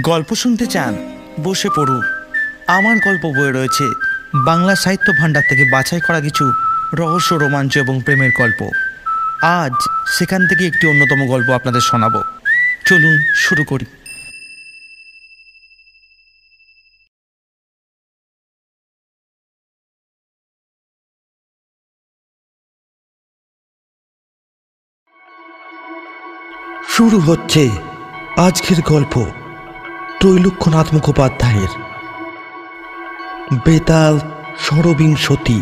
গল্প শুনতে চান? বসে পড়ুন। আমার গল্প বই রয়েছে বাংলা সাহিত্য ভাণ্ডার থেকে বাছাই করা কিছু রহস্য, রোমাঞ্চ এবং প্রেমের গল্প। আজ সেখান থেকে একটি অন্যতম গল্প আপনাদের শোনাবো। চলুন শুরু করি। শুরু হচ্ছে আজকের গল্প ত্রৈলোক্যনাথ মুখোপাধ্যায়ের বেতাল ষড়বিংশতি।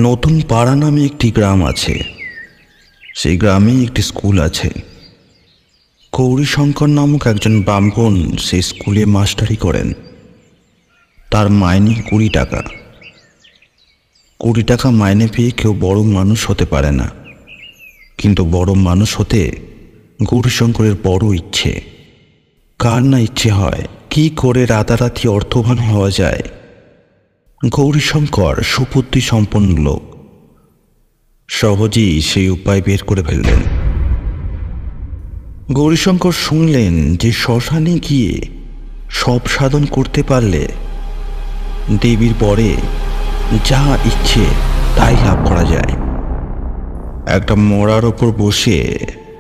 নতুন পাড়া নামে একটি গ্রাম আছে। সেই গ্রামে একটি স্কুল আছে। গৌরীশঙ্কর নামক একজন ব্রাহ্মণ সেই স্কুলে মাস্টারি করেন। তার মাইনে 20 টাকা। 20 টাকা মাইনে পেয়ে কেউ বড় মানুষ হতে পারে না, কিন্তু বড় মানুষ হতে গৌরীশঙ্করের বড় ইচ্ছে। কার না ইচ্ছে হয় কি করে রাতারাতি অর্থবান হওয়া যায়। গৌরীশঙ্কর সুবুদ্ধি সম্পন্ন লোক, সহজেই সেই উপায় বের করে ফেললেন। গৌরীশঙ্কর শুনলেন যে শ্মশানে গিয়ে সব সাধন করতে পারলে দেবীর পরে যা ইচ্ছে তাই লাভ করা যায়। একটা মরার ওপর বসে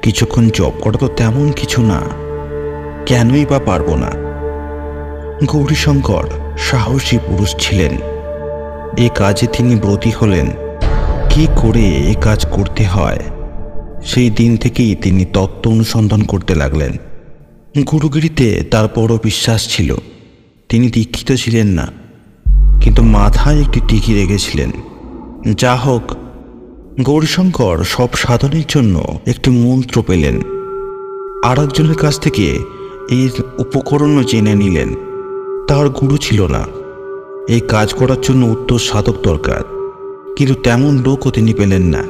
কিছুক্ষণ জপ করা তো তেমন কিছু না, কেনই বা পারবো না। গৌরীশঙ্কর সাহসী পুরুষ ছিলেন। এ কাজে তিনি ব্রতী হলেন। কি করে এ কাজ করতে হয় সেই দিন থেকেই তিনি তত্ত্ব অনুসন্ধান করতে লাগলেন। গুরুগিরিতে তার বড় বিশ্বাস ছিল। তিনি দীক্ষিত ছিলেন না, কিন্তু মাথায় একটি টিকি রেখেছিলেন। যা হোক, গৌরীশঙ্কর সব সাধনের জন্য একটি মন্ত্র পেলেন। আর একজনের কাছ থেকে এর উপকরণও জেনে নিলেন। তার গুরু ছিল না। এই কাজ করার জন্য উত্তর সাধক দরকার, কিন্তু তেমন লোকও তিনি পেলেন না।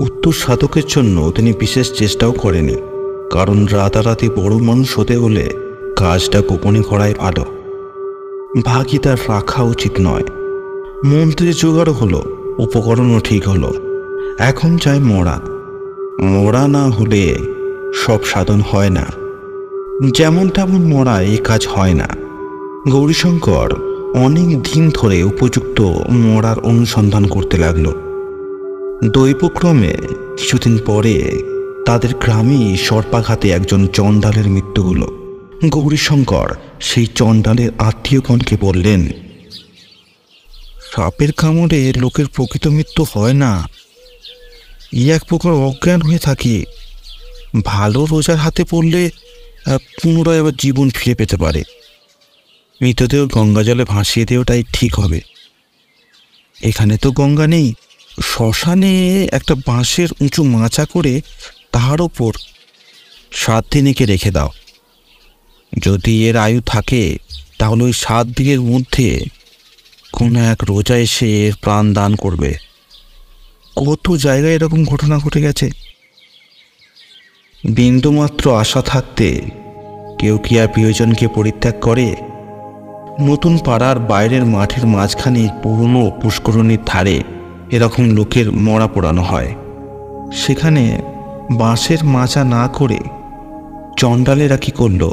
উত্তর সাধকের জন্য তিনি বিশেষ চেষ্টাও করেনি, কারণ রাতারাতি বড় মানুষ হতে হলে কাজটা গোপনে করাই ভালো। ভাগই তার রাখা উচিত নয়। মন্ত্রের জোগাড়ও হলো, উপকরণও ঠিক হলো। এখন চাই মরা। মরা না হলে সব সাধন হয় না। যেমন তেমন মরা এ কাজ হয় না। গৌরীশঙ্কর অনেক দিন ধরে উপযুক্ত মরার অনুসন্ধান করতে লাগলো। দৈবক্রমে কিছুদিন পরে তাদের গ্রামেই সর্পাঘাতে একজন চণ্ডালের মৃত্যু হলো। গৌরীশঙ্কর সেই চণ্ডালের আত্মীয়গণকে বললেন, সাপের কামড়ে লোকের প্রকৃত মৃত্যু হয় না, ই এক প্রকার অজ্ঞান হয়ে থাকে। ভালো রোজার হাতে পড়লে পুনরায় আবার জীবন ফিরে পেতে পারে। মৃতদেহ গঙ্গা জলে ভাসিয়ে দেওয়াটাই ঠিক হবে। এখানে তো গঙ্গা নেই। শ্মশানে একটা বাঁশের উঁচু মাচা করে তার ওপর 7 দিনেকে রেখে দাও। যদি এর আয়ু থাকে তাহলে ওই 7 দিনের মধ্যে কোনো এক রোজা এসে এর প্রাণ দান করবে। কত জায়গায় এরকম ঘটনা ঘটে গেছে। বিন্দুমাত্র আশা থাকতে কেউ কি আর প্রিয়জনকে পরিত্যাগ করে? নতুন পাড়ার বাইরের মাঠের মাঝখানে পুরনো পুষ্করণীর ধারে এরকম লোকের মরা পোড়ানো হয়। সেখানে বাঁশের মাচা না করে চণ্ডালেরা কি করলো,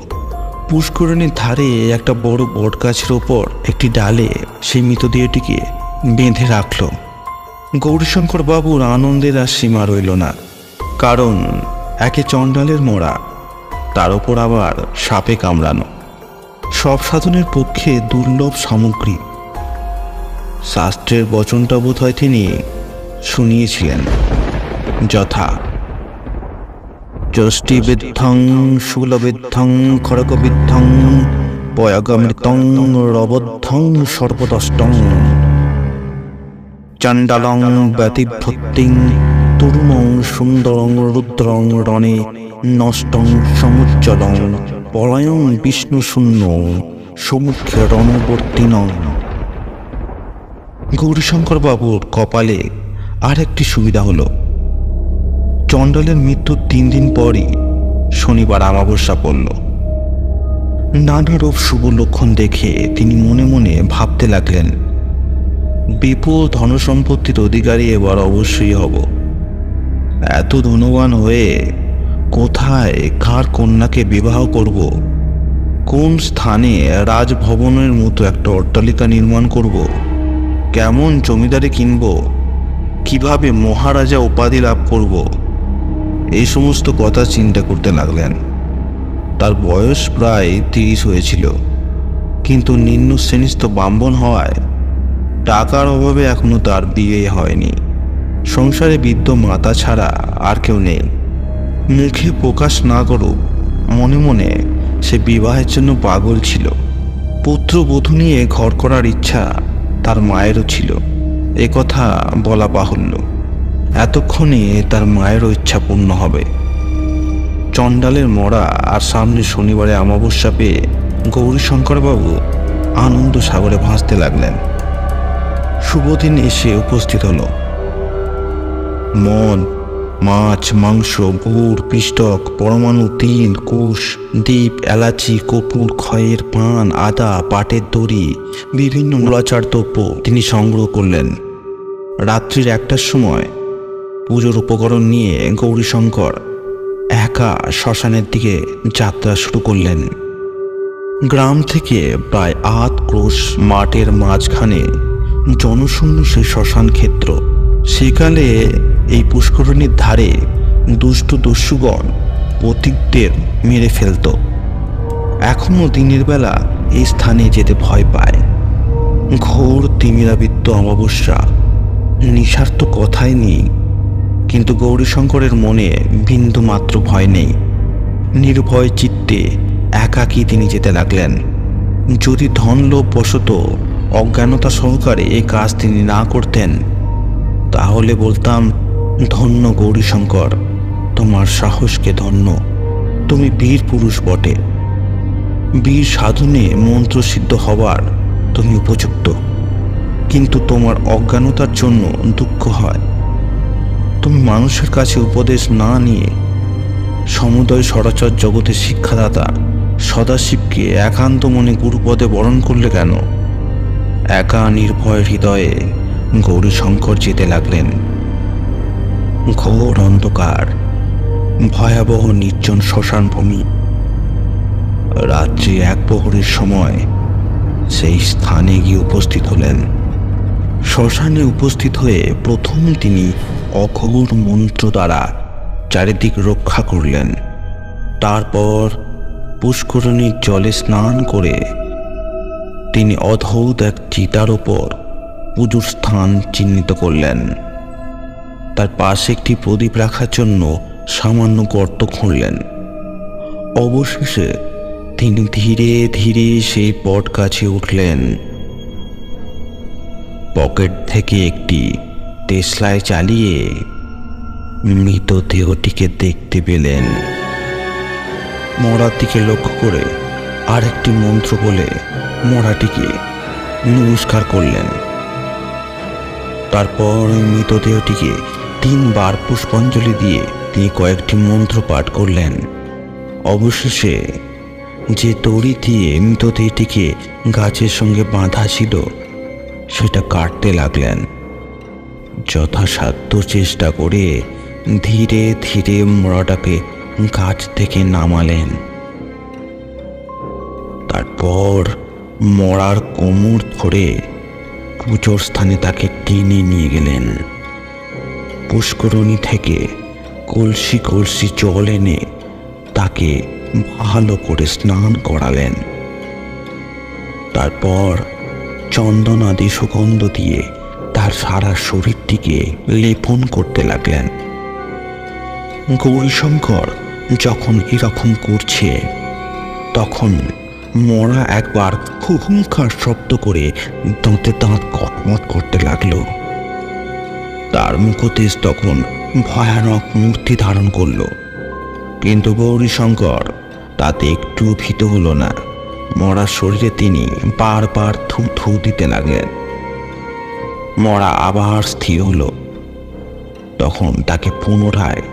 পুষ্করণীর ধারে একটা বড় বট গাছের ওপর একটি ডালে সেই মৃতদেহটিকে বেঁধে রাখল। গৌরীশঙ্কর বাবুর আনন্দের আর সীমা রইল না। কারণ একে চণ্ডালের মরা, তার ওপর আবার সাপে কামড়ানো, সব সাধনের পক্ষে দুর্লভ সামগ্রী। শাস্ত্রের বচনটা বোধ হয় তিনি শুনিয়েছিলেন, যথা যষ্টিবিদ্ধং শূলবিদ্ধং খড়গবিদ্ধং পয়গমৃতং রবদ্ধং সর্বদষ্টং চণ্ডালং ব্যতিভ্রত্তিং তরুণং সুন্দরং রুদ্রং রণে নষ্টং সমুজ্জ্বলং পলায়ং বিষ্ণু শূন্য সমুখে রণবর্তিনং। গৌরীশঙ্কর বাবুর কপালে আর একটি সুবিধা হলো। চণ্ডালের মৃত্যুর 3 দিন পরই শনিবার আমাবস্যা পড়ল। নানা রূপ শুভ লক্ষণ দেখে তিনি মনে মনে ভাবতে লাগলেন, বিপুল ধনসম্পত্তির অধিকারী এবার অবশ্যই হব। এত ধনবান হয়ে কোথায় কার কন্যাকে বিবাহ করব, কোন স্থানে রাজভবনের মতো একটা অট্টালিকা নির্মাণ করব, কেমন জমিদারি কিনব, কিভাবে মহারাজা উপাধি লাভ করব, এই সমস্ত কথা চিন্তা করতে লাগলেন। তার বয়স প্রায় 30 হয়েছিল, কিন্তু নিম্ন শ্রেণীস্থ ব্রাহ্মণ হওয়ায় টাকার অভাবে এখনো তার বিয়ে হয়নি। সংসারে বৃদ্ধ মাতা ছাড়া আর কেউ নেই। মুখে প্রকাশ না করুক, মনে মনে সে বিবাহের জন্য পাগল ছিল। পুত্রবধূ নিয়ে ঘর করার ইচ্ছা তার মায়েরও ছিল, এ কথা বলা বাহুল্য। এতক্ষণে তার মায়েরও ইচ্ছা পূর্ণ হবে। চণ্ডালের মরা আর সামনে শনিবারে অমাবস্যা পেয়ে গৌরীশঙ্করবাবু আনন্দ সাগরে ভাসতে লাগলেন। শুভদিন এসে উপস্থিত হলো। মদ, মাছ, মাংস, গুড়, পিষ্টক, পরমাণু, তিল, কুশ, দ্বীপ, এলাচি, কপুর, খয়ের পান, আদা, পাটের দড়ি, বিভিন্ন মূলাচার দ্রব্য তিনি সংগ্রহ করলেন। রাত্রির 1টার সময় পুজোর উপকরণ নিয়ে গৌরীশঙ্কর একা শ্মশানের দিকে যাত্রা শুরু করলেন। গ্রাম থেকে প্রায় 8 ক্রোশ মাঠের মাঝখানে জনশূন্য সেই শ্মশান ক্ষেত্র। সেকালে এই পুষ্করিণীর ধারে দুষ্ট দস্যুগণ পথিকদের মেরে ফেলত। এখনো দিনের বেলা এই স্থানে যেতে ভয় পায়। ঘোর তিমিরাবৃত্ত অমাবস্যা, নিশার তো কথাই নেই, কিন্তু গৌরীশঙ্করের মনে বিন্দু মাত্র ভয় নেই। নির্ভয় চিত্তে একাকী তিনি যেতে লাগলেন। যদি ধনলোভ বশত অজ্ঞানতা সহকারে এই কাজ তিনি না করতেন, তাহলে বলতাম, ধন্য গৌরীশঙ্কর, তোমার সাহসকে ধন্য, তুমি বীর পুরুষ বটে। বীর সাধনে মন্ত্রসিদ্ধ হবার তুমি উপযুক্ত, কিন্তু তোমার অজ্ঞানতার জন্য দুঃখ হয়। তুমি মানুষের কাছে উপদেশ না নিয়ে সমুদয় সরাচর জগতের শিক্ষাদাতা সদাশিবকে একান্ত মনে গুরুপদে বরণ করলে কেন? একা নির্ভয় হৃদয়ে গৌরীশঙ্কর যেতে লাগলেন। ঘোর অন্ধকার, ভয়াবহ নির্জন শ্মশান ভূমি। রাত্রি 1 প্রহরের সময় সেই স্থানে গিয়ে উপস্থিত হলেন। শ্মশানে উপস্থিত হয়ে প্রথম তিনি অঘোর মন্ত্র দ্বারা চারিদিক রক্ষা করলেন। তারপর পুষ্করিণীর জলে স্নান করে তিনি অদ্ভুত এক চিতার ওপর পুজোর স্থান চিহ্নিত করলেন। তার পাশে একটি প্রদীপ রাখার জন্য সামান্য গর্ত খুঁড়লেন। অবশেষে তিনি ধীরে ধীরে সেই বট গাছে উঠলেন। পকেট থেকে একটি দেশলাই চালিয়ে মৃতদেহটিকে দেখতে পেলেন। মরার দিকে লক্ষ্য করে আরেকটি মন্ত্র বলে মরাটিকে নমস্কার করলেন। তারপর মৃতদেহটিকে 3 বার পুষ্পাঞ্জলি দিয়ে তিনি কয়েকটি মন্ত্র পাঠ করলেন। অবশেষে যে দড়ি দিয়ে মৃতদেহটিকে গাছের সঙ্গে বাঁধা ছিল সেটা কাটতে লাগলেন। যথাসাধ্য চেষ্টা করে ধীরে ধীরে মরাটাকে গাছ থেকে নামালেন। তারপর মরার কোমর ধরে পুজোর স্থানে তাকে টেনে নিয়ে গেলেন। পুষ্করিণী থেকে কলসি কলসি জল এনে তাকে ভালো করে স্নান করালেন। তারপর চন্দন আদি সুগন্ধ দিয়ে তার সারা শরীরটিকে লেপন করতে লাগলেন। গৌরীশঙ্কর যখন এরকম করছে, তখন মরা একবার হুহুঙ্কার শব্দ করে দাঁতে দাঁত কটমট করতে লাগলো। তার মুখতেজ তখন ভয়ানক মূর্তি ধারণ করল, কিন্তু গৌরীশঙ্কর তাতে একটু ভীত হলো না। মরা শরীরে তিনি বারবার থু থু দিতে লাগলেন। মরা আবার স্থির হলো। তখন তাকে পুনরায়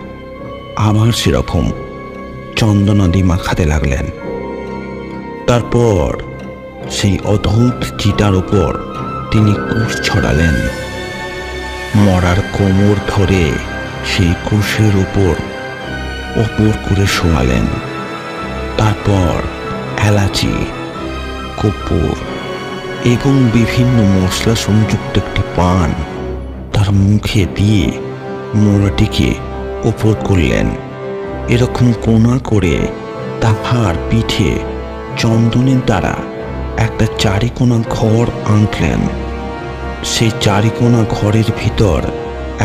আবার সেরকম চন্দনাদি মাখাতে লাগলেন। তারপর সেই অদ্ভুত চিতার উপর তিনি কুশ ছড়ালেন। মরার কোমর ধরে সেই কুশের উপর করে শোয়ালেন। তারপর এলাচি, কর্পূর এবং বিভিন্ন মশলা সংযুক্ত একটি পান তার মুখে দিয়ে মোড়াটিকে ওপর করলেন। এরকম কোণা করে তাহার পিঠে চন্দনের দ্বারা একটা চারিকোণা ঘর আঁকলেন। সেই চারিকোণা ঘরের ভিতর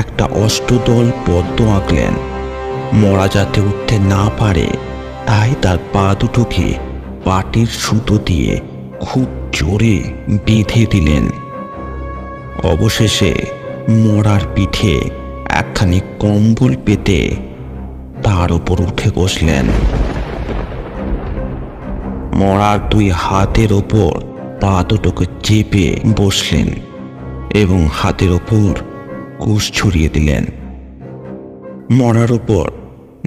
একটা অষ্টদল পদ্ম আঁকলেন। মরা যাতে উঠতে না পারে তাই তার পা দুটোকে পাটির সুতো দিয়ে খুব জোরে বেঁধে দিলেন। অবশেষে মরার পিঠে একখানি কম্বল পেতে তার উপর উঠে বসলেন। মরার দুই হাতের ওপর পা দুটোকে চেপে বসলেন এবং হাতের ওপর কুশ ছড়িয়ে দিলেন। মরার ওপর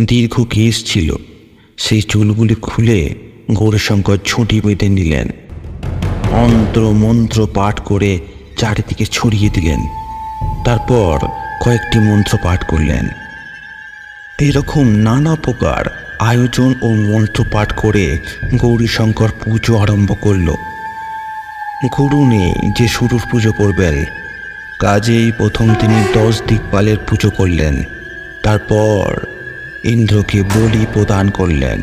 দীর্ঘ কেশ ছিল, সেই চুলগুলি খুলে গৌরীশঙ্কর ঝুঁটি বেঁধে নিলেন। মন্ত্র মন্ত্র পাঠ করে চারিদিকে ছড়িয়ে দিলেন। তারপর কয়েকটি মন্ত্র পাঠ করলেন। এরকম নানা প্রকার আয়োজন ও মন্ত্র পাঠ করে গৌরীশঙ্কর পুজো আরম্ভ করল। গুরু নেই যে শুরুর পুজো করবেন, কাজেই প্রথম তিনি 10 দিকপালের পুজো করলেন। তারপর ইন্দ্রকে বলি প্রদান করলেন।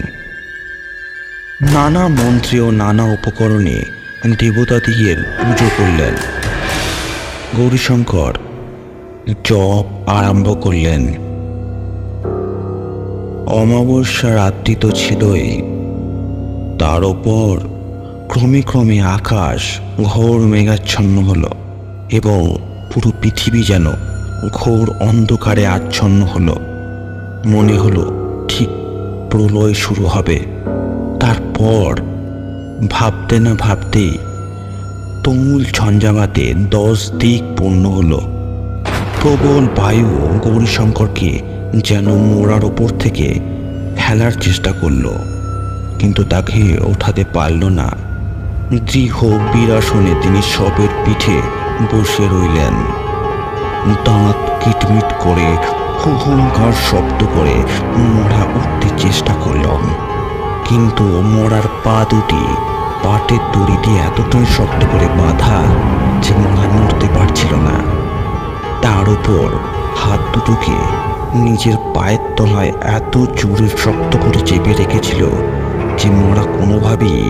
নানা মন্ত্রে ও নানা উপকরণে দেবতাদিগের পুজো করলেন। গৌরীশঙ্কর জপ আরম্ভ করলেন। অমাবস্যা রাত্রি তো ছিলই, তার ওপর ক্রমে ক্রমে আকাশ ঘোর মেঘাচ্ছন্ন হলো এবং পুরো পৃথিবী যেন ঘোর অন্ধকারে আচ্ছন্ন হলো। মনে হলো ঠিক প্রলয় শুরু হবে। তারপর ভাবতে না ভাবতেই তুমুল ঝঞ্ঝাবাতে 10 দিক পূর্ণ হলো। প্রবল বায়ু গৌরীশঙ্করকে যেন মোড়ার ওপর থেকে ফেলার চেষ্টা করল, কিন্তু তাকে ওঠাতে পারল না। দৃঢ় বিরাসনে তিনি শবের পিঠে বসে রইলেন। দাঁত কিটমিট করে হুহুঙ্কার শব্দ করে মোড়া উঠতে চেষ্টা করল, কিন্তু মোড়ার পা দুটি পাটের দড়ি দিয়ে এতটাই শক্ত করে বাঁধা যে মোড়া নড়তে পারছিল না। তার উপর হাত দুটোকে নিজের পায়ের তলায় এত জোরে শক্ত করে চেপে রেখেছিল যে মোড়া কোনোভাবেই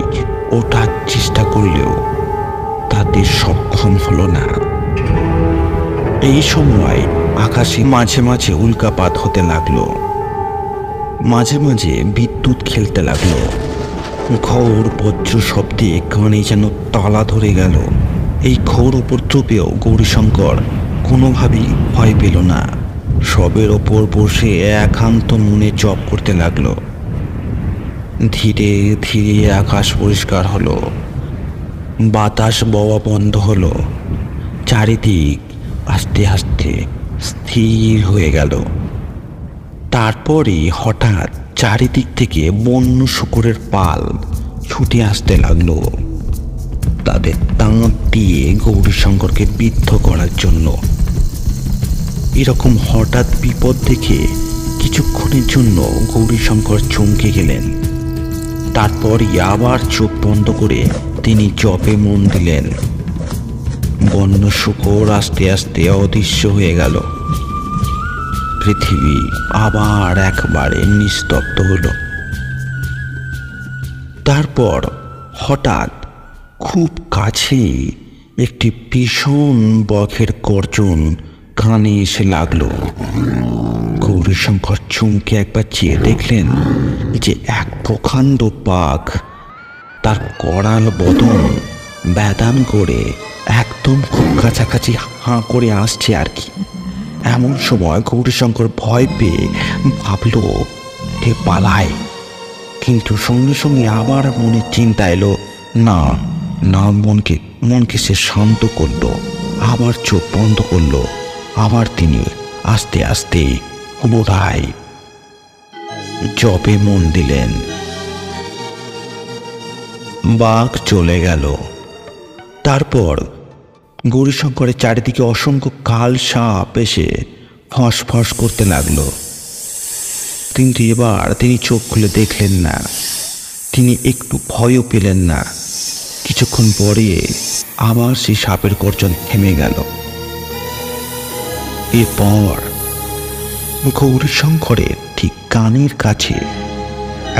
ওঠার চেষ্টা করলেও তাতে সক্ষম হলো না। এই সময় আকাশে মাঝে মাঝে উল্কাপাত হতে লাগলো, মাঝে মাঝে বিদ্যুৎ খেলতে লাগলো। ঘোর বজ্র শব্দে কানে যেন তালা ধরে গেল। এই ঘোর উপদ্রবেও গৌরীশঙ্কর কোনোভাবেই ভয় পেল না। শবের ওপর বসে একান্ত মনে জপ করতে লাগলো। ধীরে ধীরে আকাশ পরিষ্কার হলো, বাতাস বওয়া বন্ধ হলো, চারিদিক আস্তে আস্তে স্থির হয়ে গেল। তারপরে হঠাৎ চারিদিক থেকে বন্য শূকরের পাল ছুটে আসতে লাগলো, তাদের দাঁত দিয়ে গৌরীশঙ্করকে বিদ্ধ করার জন্য। এরকম হঠাৎ বিপদ দেখে কিছুক্ষণের জন্য গৌরীশঙ্কর চমকে গেলেন। তারপরই আবার চোখ বন্ধ করে তিনি জপে মন দিলেন। বন্য শূকর আস্তে আস্তে অদৃশ্য হয়ে গেল। পৃথিবী আবার একবারে নিস্তব্ধ হলো। তারপর হঠাৎ খুব কাছেই একটি ভীষণ বকের গর্জন কানে এসে লাগলো। গৌরীশঙ্কর চমকে একবার চেয়ে দেখলেন যে এক প্রকাণ্ড বাঘ তার করাল বদন ব্যাদান করে একদম খুব কাছাকাছি হাঁ করে আসছে আর কি। এমন সময় গৌরীশঙ্কর ভয় পেয়ে ভাবল এ পালায়, কিন্তু সঙ্গে সঙ্গে আবার মনে চিন্তা এলো, না না, মনকে সে শান্ত করলো। আবার চোখ বন্ধ করলো। আবার তিনি আস্তে আস্তে পুনরায় জপে মন দিলেন। বাঘ চলে গেল। তারপর গৌরীশঙ্করের চারিদিকে অসংখ্য কাল সাপ এসে ফস ফস করতে লাগলো। কিন্তু এবার তিনি চোখ খুলে দেখলেন না, তিনি একটু ভয়ও পেলেন না। কিছুক্ষণ পরে আবার সেই সাপের গর্জন থেমে গেল। এরপর গৌরীশঙ্করের ঠিক কানের কাছে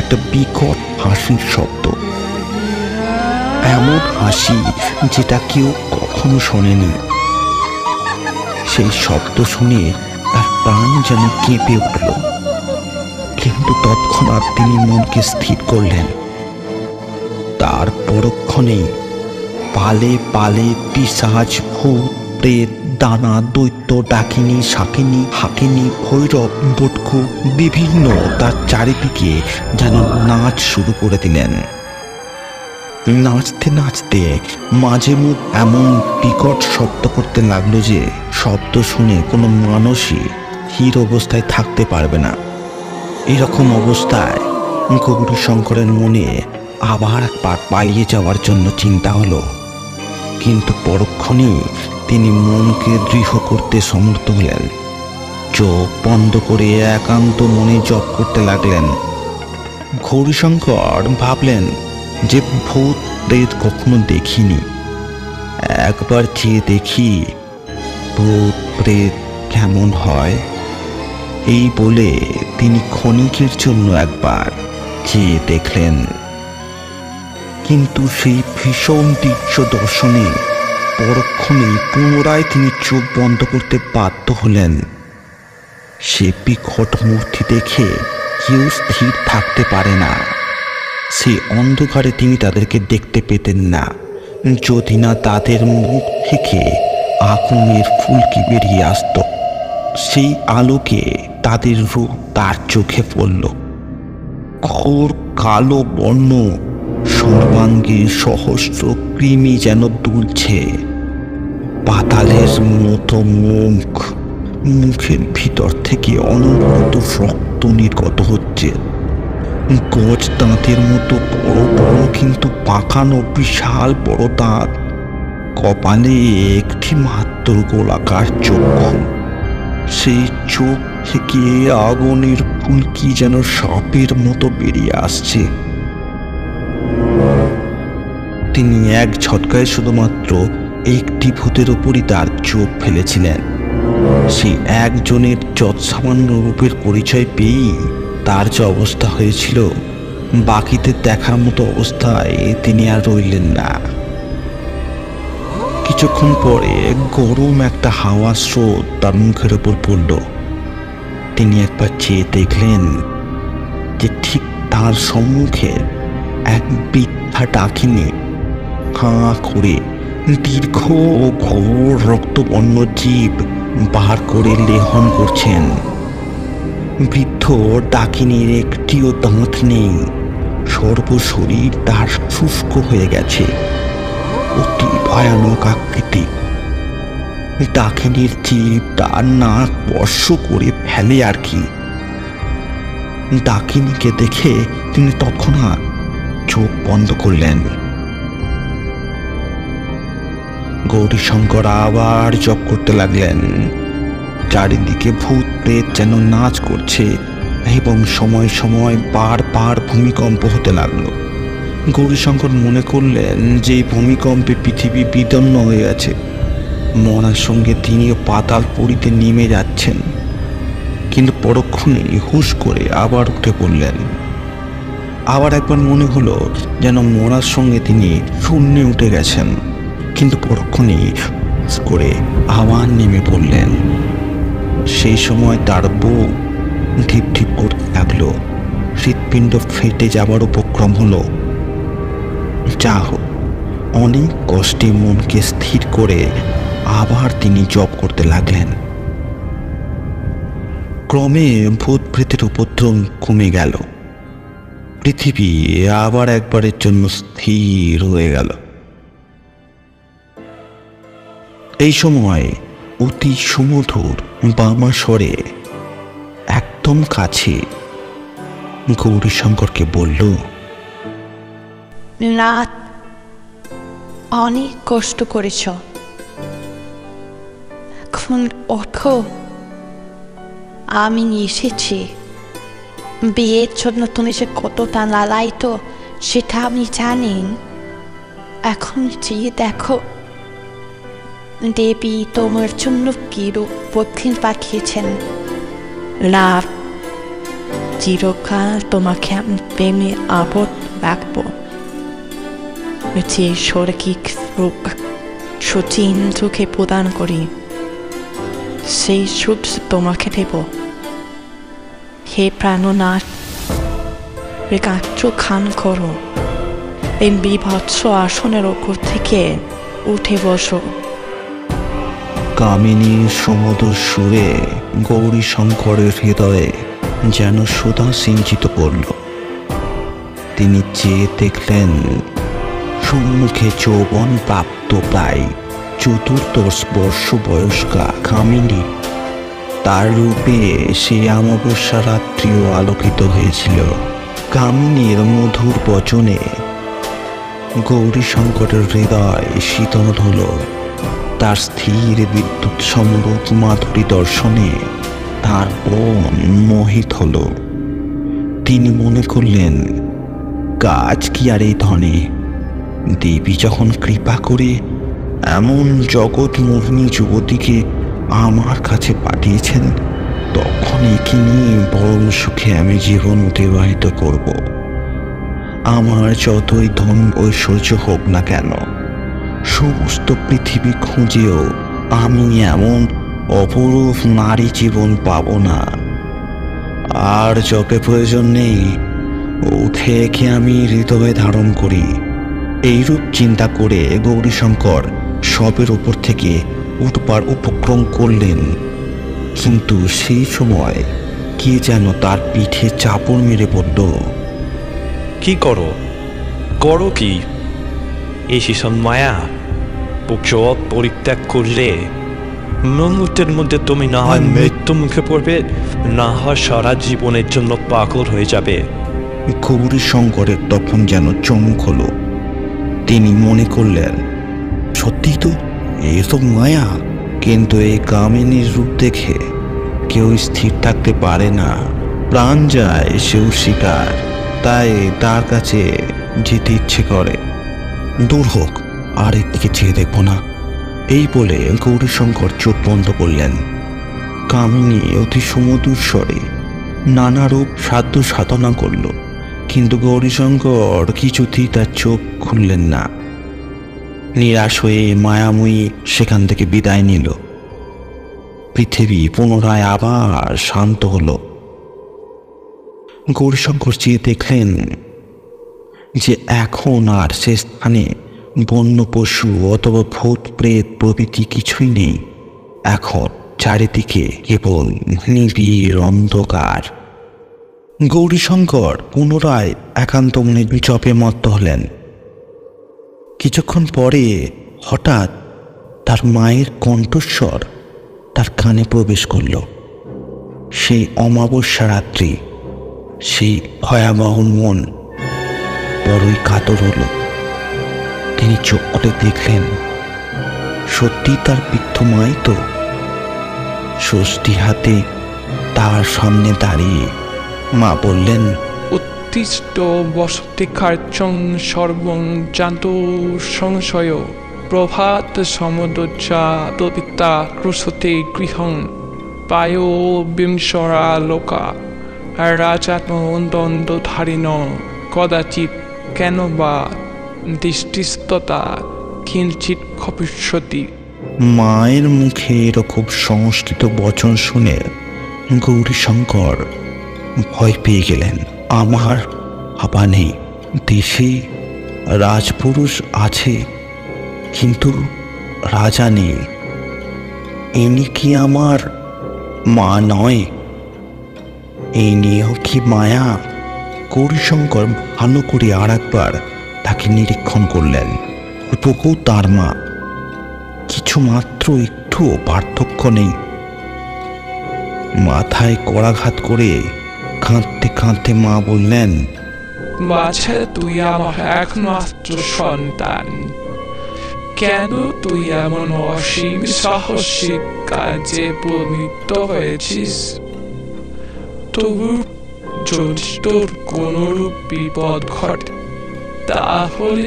একটা বিকট হাসির শব্দ, এমন হাসি যেটা কেউ কখনো শোনেনি। সেই শব্দ শুনে তার প্রাণ যেন কেঁপে উঠল। কিন্তু তৎক্ষণাৎ তিনি মনকে স্থির করলেন। তার পরক্ষণেই পালে পালে পিশাচ, ভূত, প্রেত, দানা, দৈত্য, ডাকিনী, শাকিনী, হাকিনী, ভৈরব, বটকু বিভিন্ন তার চারিদিকে যেন নাচ শুরু করে দিলেন। নাচতে নাচতে মাঝে মুখ এমন বিকট শব্দ করতে লাগলো যে শব্দ শুনে কোনো মানুষই স্থির অবস্থায় থাকতে পারবে না। এরকম অবস্থায় গৌরীশঙ্করের মনে আবার একবার পালিয়ে যাওয়ার জন্য চিন্তা হলো। কিন্তু পরক্ষণেই তিনি মনকে দৃঢ় করতে সমর্থ হলেন। চোখ বন্ধ করে একান্ত মনে জপ করতে লাগলেন। গৌরীশঙ্কর ভাবলেন যে ভূত প্রেত কখনো দেখিনি, একবার চেয়ে দেখি ভূত প্রেত কেমন হয়। এই বলে তিনি ক্ষণিকের জন্য একবার চেয়ে দেখলেন। কিন্তু সেই ভীষণ দৃশ্য দর্শনে পরক্ষণেই পুনরায় তিনি চোখ বন্ধ করতে বাধ্য হলেন। সে বিকট মূর্তি দেখে কেউ স্থির থাকতে পারে না। সেই অন্ধকারে তিনি তাদেরকে দেখতে পেতেন না, যদি না তাদের মুখ থেকে আগুনের ফুলকি বেরিয়ে আসত। সেই আলোকে তাদের রূপ তার চোখে পড়ল। ঘোর কালো বর্ণ, সর্বাঙ্গে সহস্র কৃমি যেন দুলছে। পাতালের মতো মুখ, মুখের ভিতর থেকে অনবরত রক্ত নির্গত হচ্ছে। গজ দাঁতের মতো বড় বড় কিন্তু পাকানো বিশাল বড় দাঁত। কপালে একটি মাত্র গোলাকার চক্ষু। সেই চোখ থেকে আগুনের ফুলকি যেন সাপের মতো বেরিয়ে আসছে। তিনি এক ঝটকায় শুধুমাত্র একটি ভূতের উপরই তার চোখ ফেলেছিলেন। সেই একজনের যৎসামান্য রূপের পরিচয় পেয়েই তার যে অবস্থা হয়েছিল, বাকিদের দেখার মতো অবস্থায় তিনি আর রইলেন না। কিছুক্ষণ পরে গরম একটা হাওয়া স্রোত তার মুখের উপর পড়ল। তিনি একবার চেয়ে দেখলেন যে ঠিক তার সম্মুখে এক বৃদ্ধা ডাকিনী হাঁ করে দীর্ঘ ও ঘোর রক্তবর্ণ জীব বার করে লেহন করছেন। বৃদ্ধ ডাকিনীর একটিও দাঁত নেই, সর্বশরীর তার শুষ্ক হয়ে গেছে, অতি ভয়ানক আকৃতি। ডাকিনীর জীব তার নাক স্পর্শ করে ফেলে আর কি। ডাকিনীকে দেখে তিনি তৎক্ষণাৎ চোখ বন্ধ করলেন। গৌরীশঙ্কর আবার জপ করতে লাগলেন। চারিদিকে ভূত প্রেত যেন নাচ করছে এবং সময় সময় বারবার ভূমিকম্প হতে লাগলো। গৌরীশঙ্কর মনে করলেন যে এই ভূমিকম্পে পৃথিবী বিদন্ন হয়ে আছে, মরার সঙ্গে তিনিও পাতাল পুরীতে নেমে যাচ্ছেন। কিন্তু পরক্ষণে হুশ করে আবার উঠে পড়লেন। আবার একবার মনে হলো যেন মরার সঙ্গে তিনি শূন্যে উঠে গেছেন, কিন্তু পরক্ষণে হুশ করে আবার নেমে পড়লেন। সেই সময় তার বুক ঢিপ ঢিপ করতে লাগলো, হৃৎপিণ্ড ফেটে যাবার উপক্রম হলো। যা হোক, অনেক কষ্টে মনকে স্থির করে আবার তিনি জপ করতে লাগলেন। ক্রমে ভূত প্রেতের উপদ্রব কমে গেল। পৃথিবী আবার একবারের জন্য স্থির হয়ে গেল। এই সময় অতি সুমধুর বামা স্বরে একদম কাছে গৌরীশঙ্করকে বলল, রাত অনেক কষ্ট করেছ, এখন ওঠো। আমি এসেছি। বিয়ের জন্য তুমি যে কতটা লালায়িত সেটা আমি জানি। এখন চেয়ে দেখো দেবী তোমার জন্য কি রূপ দক্ষিণ পাঠিয়েছেন। লাভ চিরকাল তোমাকে আমি প্রেমে আবদ্ধ রাখবো। যে স্বর্গিক রূপ সচিন চোখে প্রদান করি, সেই সুখ তোমাকে দেব। হে প্রাণনাথ, চোখ খান করো, এই বিভৎস আসনের ওপর থেকে উঠে বসো। কামিনীর সমুদর সুরে গৌরীশঙ্করের হৃদয়ে যেন সুধা সিঞ্চিত করল। তিনি চেয়ে দেখলেন সম্মুখে যৌবন প্রাপ্ত প্রায় চতুর্দশ বর্ষ বয়স্কা কামিনী। তার রূপে সে অমাবস্যা রাত্রিও আলোকিত হয়েছিল। কামিনীর মধুর বচনে গৌরীশঙ্করের হৃদয় শীতল হল। তার স্থির বিদ্যুৎ সমরূপ মাধুরী দর্শনে তার মন মোহিত হল। তিনি মনে করলেন, কাজ কি আর এই ধনে? দেবী যখন কৃপা করে এমন জগৎ মোহিনী যুবতীকে আমার কাছে পাঠিয়েছেন, তখন একে নিয়ে পরম সুখে আমি জীবন অতিবাহিত করব। আমার যতই ধন ঐশ্বর্য হোক না কেন, সমস্ত পৃথিবী খুঁজেও আমি এমন অপরূপ নারী জীবন পাব না। আর যকে প্রয়োজন নেই, উঠে একে আমি হৃদয়ে ধারণ করি। এইরূপ চিন্তা করে গৌরীশঙ্কর সবের উপর থেকে উঠবার উপক্রম করলেন। কিন্তু সেই সময় কে যেন তার পিঠে চাপড় মেরে পড়ল। কি করো করো কি? এই শিশন মায়া জগৎ পরিত্যাগ করলে মুহূর্তের মধ্যে তুমি না হয় মৃত্যু মুখে পড়বে, না হয় সারা জীবনের জন্য পাগল হয়ে যাবে। গৌরীশঙ্করের তখন যেন চমক হলো। তিনি মনে করলেন, সত্যি তো এসব মায়া। কিন্তু এই কামিনীর রূপ দেখে কেউ স্থির থাকতে পারে না, প্রাণ যায় সেও শিকার। তাই তার কাছে যেতে ইচ্ছে করে। দূর হোক, আর এর দিকে চেয়ে দেখব না। এই বলে গৌরীশঙ্কর চোখ বন্ধ করলেন। কামিনী অতি সুমধুর স্বরে নানা রূপ সাধ্য সাধনা করল, কিন্তু গৌরীশঙ্কর কিছুতেই তার চোখ খুললেন না। নিরাশ হয়ে মায়াময়ী সেখান থেকে বিদায় নিল। পৃথিবী পুনরায় আবার শান্ত হল। গৌরীশঙ্কর চেয়ে দেখলেন যে এখন আর সে স্থানে বন্য পশু অথবা ভূত প্রেত প্রভৃতি কিছুই নেই। এখন চারিদিকে কেবল নিবিড় অন্ধকার। গৌরীশঙ্কর পুনরায় একান্ত মনে জপে মত্ত হলেন। কিছুক্ষণ পরে হঠাৎ তার মায়ের কণ্ঠস্বর তার কানে প্রবেশ করল। সেই অমাবস্যা রাত্রি, সেই ভয়াবহ মন বড়ই কাতর হল। তিনি চোখ খুলে দেখলেন, সত্যি তার বৃদ্ধ মাই তো। ষষ্ঠী হাতে তার সামনে দাঁড়িয়ে মা বললেন, উত্তিষ্ট বসতি কার্যং সর্বং জান্ত সংশয় প্রভাত সমুদ্রজা দপিতা ক্রুশতে গৃহং পায় বিংশরা লোকা রাজানন্দধারিণ কদাচিৎ কেন বা দৃষ্টিস্ততা কিঞ্চিৎ খপিষ্যতি। মায়ের মুখে এরকম সংস্কৃত বচন শুনে গৌরীশঙ্কর ভয় পেয়ে গেলেন। আমার বাবা নেই, দেশে রাজপুরুষ আছে, কিন্তু রাজা নেই। ইনি কি আমার মা নয়? এই নিয়েও কি মায়া? গৌরীশঙ্কর ভালো করে আর একবার তাকে নিরীক্ষণ করলেন। হুবহু তার মা, কিছু মাত্র একটু পার্থক্য নেই। মাথায় করাঘাত করে কাঁদতে কাঁদতে মা বললেন, বাছা, তুই আমার একমাত্র সন্তান। কেন তুই এমন অসীম সাহসিক কাজে প্রবৃত্ত হয়েছিস? তবু যদি তোর কোনরূপ বিপদ ঘটে, তাহলে